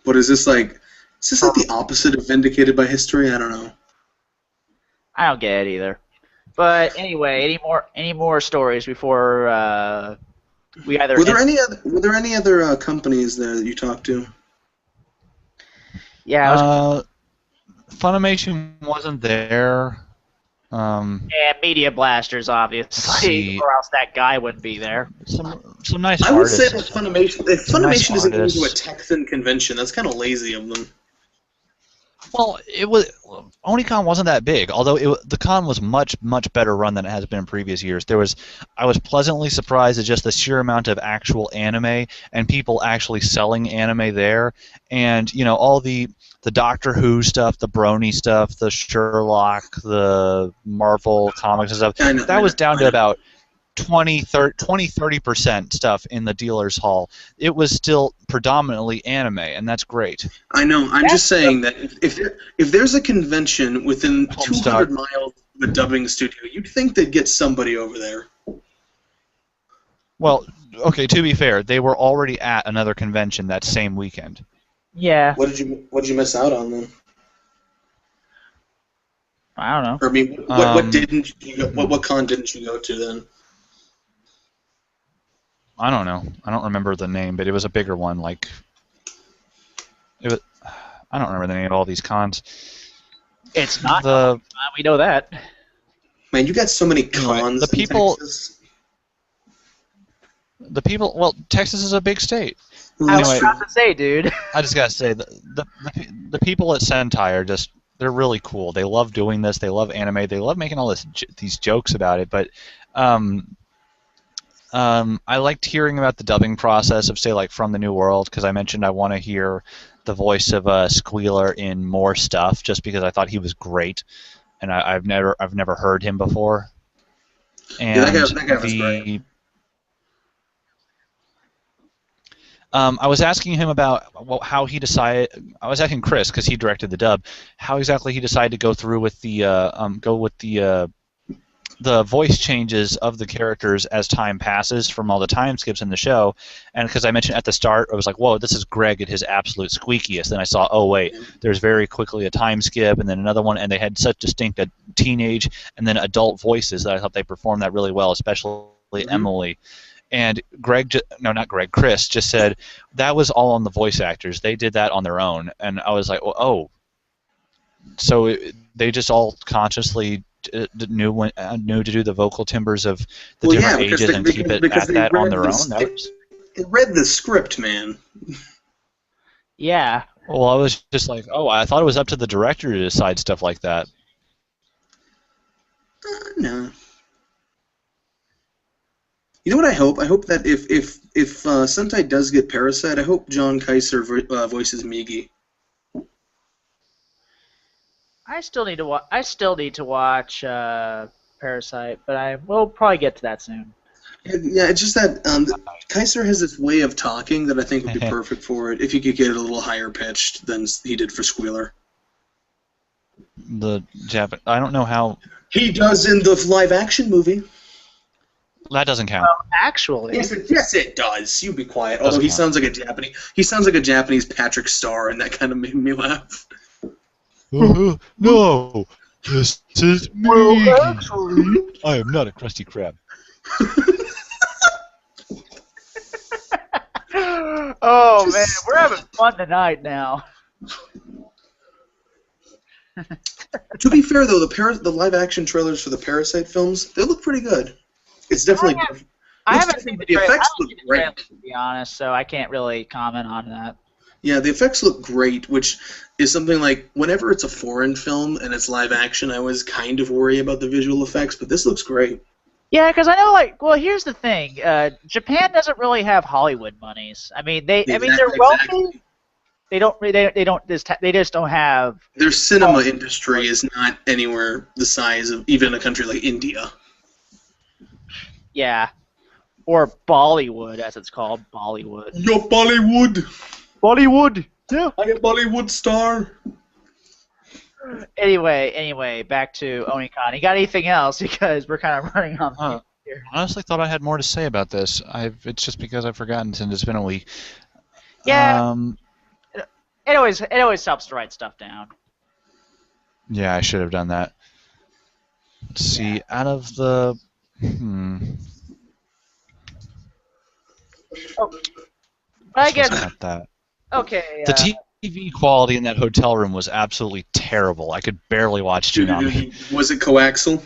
But is this like the opposite of Vindicated by History? I don't know. I don't get it either. But anyway, any more stories before we either? Were there any other companies there that you talked to? Yeah. Funimation wasn't there. And Media Blasters, obviously, or else that guy wouldn't be there. Some nice. I would say that Funimation nice isn't going to a artists. Texan convention. That's kind of lazy of them. Well, Onicon wasn't that big, although the con was much better run than it has been in previous years. I was pleasantly surprised at just the sheer amount of actual anime and people actually selling anime there, and all the Doctor Who stuff, the Brony stuff, the Sherlock, the Marvel comics and stuff. That was down to about 20-30% stuff in the dealer's hall. It was still predominantly anime, and that's great. I know. I'm just saying that if there's a convention within Homestuck. 200 miles of a dubbing studio, you'd think they'd get somebody over there. Well, okay, to be fair, they were already at another convention that same weekend. Yeah. What did you miss out on then? I don't know. Or I mean, what didn't you go, what con didn't you go to then? I don't know. I don't remember the name, but it was a bigger one. Like, it was. I don't remember the name of all these cons. It's not. The We know that. Man, you got so many cons. the people. In Texas. The people. Well, Texas is a big state. I was Anyway. about to say, dude. I just gotta say the people at Sentai are just. They're really cool. They love doing this. They love anime. They love making all these jokes about it. But I liked hearing about the dubbing process of, say, like From the New World, because I mentioned I want to hear the voice of Squealer in more stuff, just because I thought he was great, and I've never heard him before. And Yeah, that guy was great. I was asking him about how he decided. I was asking Chris, because he directed the dub, how exactly he decided to go through with the voice changes of the characters as time passes from all the time skips in the show. And because I mentioned at the start, I was like, whoa, this is Greg at his absolute squeakiest. Then I saw, oh wait, there's very quickly a time skip, and then another one, and they had such distinct teenage and then adult voices that I thought they performed that really well, especially Emily. And Chris just said that was all on the voice actors. They did that on their own. And I was like, well, oh. So they just all consciously knew to do the vocal timbres of the different ages and keep it at that on their own? They read the script, man. Yeah. Well, I was just like, oh, I thought it was up to the director to decide stuff like that. No. You know what I hope? I hope that if Sentai does get Parasite, I hope John Kaiser voices Migi. I still need to watch Parasite, but I will probably get to that soon. Yeah, it's just that Kaiser has this way of talking that I think would be perfect for it if he could get it a little higher pitched than he did for Squealer. I don't know how. He does in the live action movie. That doesn't count. Well, actually, yes, it does. You be quiet. Although he sounds like a Japanese Patrick Star, and that kind of made me laugh. No, this is me. Well, actually, I am not a Krusty Krab. Oh man, we're having fun tonight now. To be fair, though, the live-action trailers for the Parasite films, they look pretty good. It's definitely. I haven't seen the effects look great. To be honest, so I can't really comment on that. Yeah, the effects look great, which is something like whenever it's a foreign film and it's live action, I always kind of worry about the visual effects, but this looks great. Yeah, because I know, here's the thing: Japan doesn't really have Hollywood monies. I mean, they're wealthy. They just don't have. Their cinema industry is not anywhere the size of even a country like India. Yeah, or Bollywood, as it's called, Bollywood. Yo, Bollywood. Bollywood. Yeah. I a Bollywood star. Anyway, back to Onicon. You got anything else? Because we're kind of running on here. I honestly thought I had more to say about this. It's just because I've forgotten since it's been a week. Yeah. It always helps to write stuff down. Yeah, I should have done that. Let's see. Out of the. I guess. Not that. Okay. The TV quality in that hotel room was absolutely terrible. I could barely watch Toonami. Was it coaxial?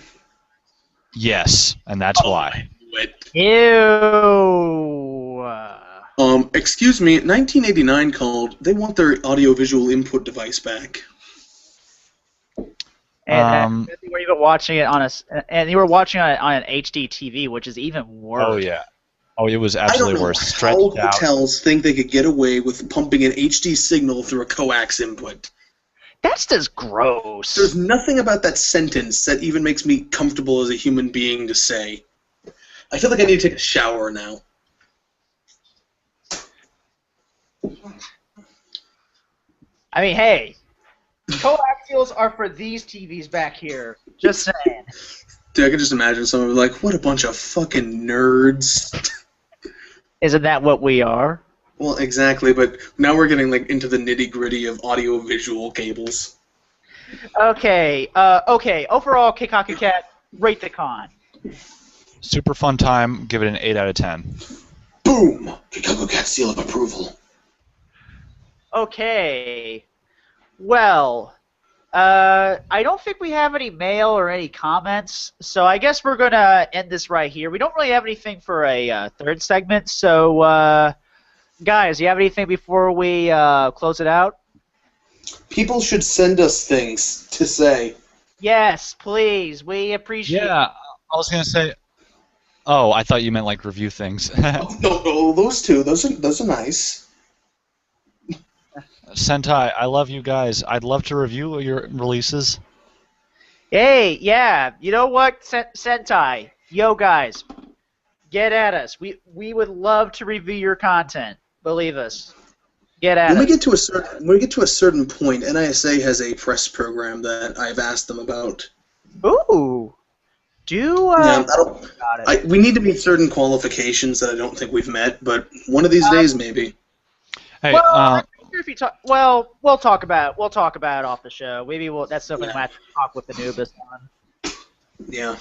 Yes, and that's why. Ew. Excuse me. 1989 called. They want their audiovisual input device back. And you were even watching it on an HD TV, which is even worse. Oh yeah. Oh, it was absolutely worse. I don't know how hotels think they could get away with pumping an HD signal through a coax input. That's just gross. There's nothing about that sentence that even makes me comfortable as a human being to say. I feel like I need to take a shower now. I mean, hey, coaxials are for these TVs back here. Just saying. Dude, I can just imagine someone like, what a bunch of fucking nerds. Isn't that what we are? Well, exactly, but now we're getting like into the nitty-gritty of audio-visual cables. Okay, okay. Overall, Keikakukat, rate the con. Super fun time. Give it an 8 out of 10. Boom! Keikakukat seal of approval. Okay. Well, I don't think we have any mail or any comments, so I guess we're gonna end this right here. We don't really have anything for a third segment, so guys, you have anything before we close it out? People should send us things to say. Yes, please. We appreciate. Yeah, I was gonna say. Oh, I thought you meant like review things. Oh, no, those two. Those are nice. Sentai, I love you guys. I'd love to review your releases. Hey, yeah. You know what, Sentai? Yo, guys, get at us. We would love to review your content. Believe us. Get at us. When we get to a certain point, NISA has a press program that I've asked them about. Ooh. Yeah, Got it. we need to meet certain qualifications that I don't think we've met, but one of these days, maybe. Hey, Well, I figure if you talk, well, we'll talk about it off the show. Maybe that's something we'll have to talk with Anubis on. Yeah.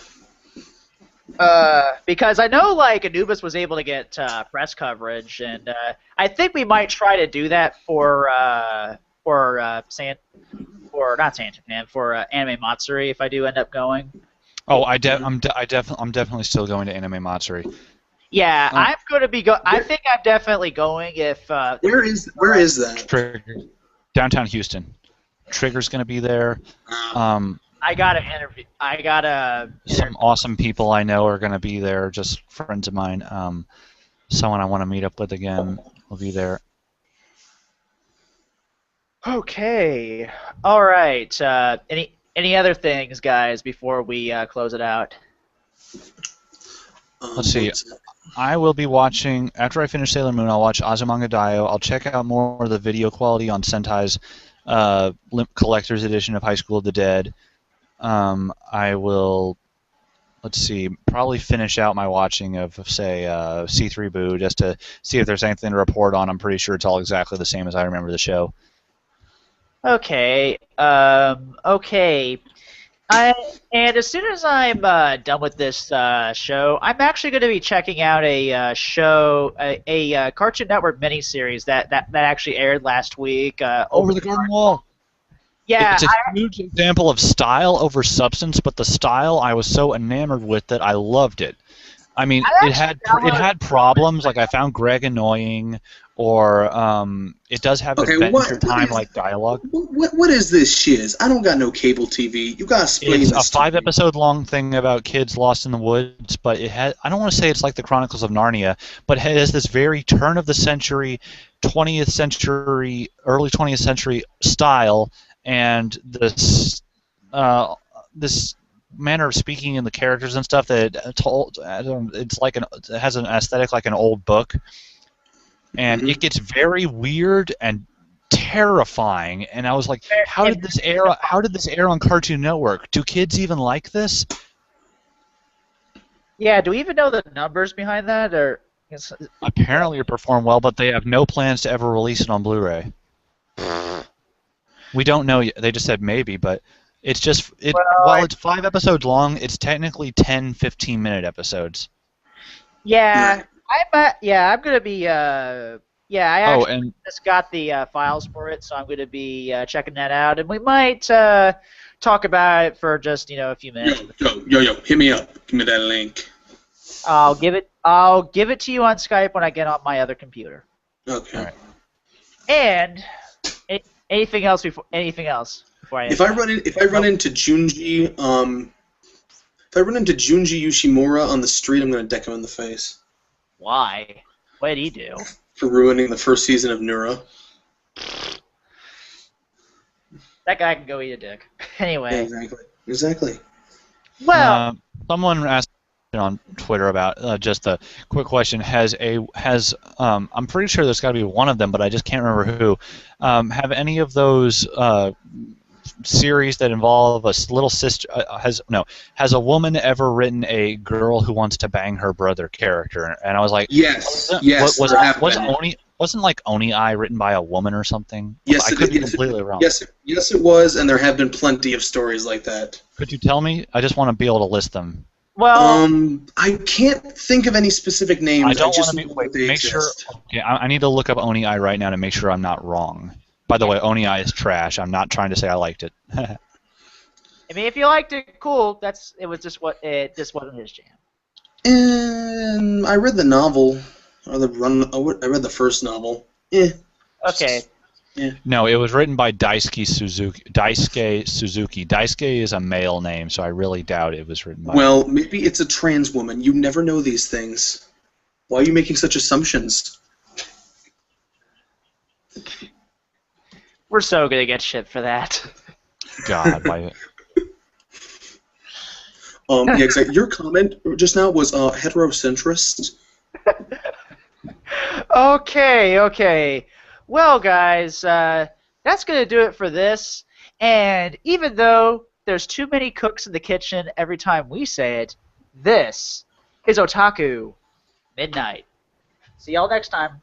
Because I know like Anubis was able to get press coverage, and I think we might try to do that for Anime Matsuri if I do end up going. oh, I'm definitely still going to Anime Matsuri. Yeah, I'm going to be I think I'm definitely going if. Where is that? Trigger, downtown Houston. Trigger's going to be there. I got to interview. Some awesome people I know are going to be there. Just friends of mine. Someone I want to meet up with again will be there. Okay. All right. Any other things, guys, before we close it out? Let's see. I will be watching, after I finish Sailor Moon, I'll watch Azumanga Daioh. I'll check out more of the video quality on Sentai's Collector's Edition of High School of the Dead. I will, let's see, probably finish out my watching of, say, C3 Boo, just to see if there's anything to report on. I'm pretty sure it's all exactly the same as I remember the show. Okay. Okay. And as soon as I'm done with this show, I'm actually going to be checking out a Cartoon Network miniseries that actually aired last week. Over the Garden Wall. Yeah, It's a huge example of style over substance, but the style I was so enamored with that I loved it. I mean, it had problems, like I found Greg annoying, or it does have Adventure Time-like dialogue. What is this shiz? I don't got no cable TV. You gotta explain It's this a 5-episode long thing about kids lost in the woods, but it had, I don't want to say it's like the Chronicles of Narnia, but it has this very turn of the century, 20th century, early 20th century style, and this manner of speaking in the characters and stuff that it has an aesthetic like an old book, and it gets very weird and terrifying. And I was like, how did this air on Cartoon Network? Do kids even like this? Yeah, do we even know the numbers behind that, or? Apparently it performed well, but they have no plans to ever release it on Blu-ray. We don't know yet. They just said maybe, but it's just while it's 5 episodes long, it's technically 10, 15-minute episodes. Yeah, I'm gonna be I actually just got the files for it, so I'm gonna be checking that out, and we might talk about it for just a few minutes. Yo, hit me up. Give me that link. I'll give it to you on Skype when I get on my other computer. Okay. All right. And anything else before I If I run into Junji Yoshimura on the street, I'm gonna deck him in the face. Why? What did he do? For ruining the first season of Nura. That guy can go eat a dick. Anyway. Yeah, exactly. Well, someone asked on Twitter about just a quick question. I'm pretty sure there's got to be one of them, but I just can't remember who. Have any of those series that involve a little sister has a woman ever written a girl who wants to bang her brother character? And I was like, yes, wasn't like Oni-Eye written by a woman or something? Yes, I could be completely wrong. Yes, it was, and there have been plenty of stories like that. Could you tell me? I just want to be able to list them. Well, I can't think of any specific names. I don't just want to know that they make sure. exist. Okay, I need to look up Oni-Eye right now to make sure I'm not wrong. By the way, Oni-Eye is trash. I'm not trying to say I liked it. I mean, if you liked it, cool. It just wasn't his jam. And I read the novel, or I read the first novel. Okay. Yeah. No, it was written by Daisuke Suzuki. Daisuke is a male name, so I really doubt it was written by. Well, maybe it's a trans woman. You never know these things. Why are you making such assumptions? We're so gonna get shit for that. God, why? Yeah, exactly. Your comment just now was heterocentrist. Okay. Well, guys, that's going to do it for this. And even though there's too many cooks in the kitchen every time we say it, this is Otaku Midnight. See y'all next time.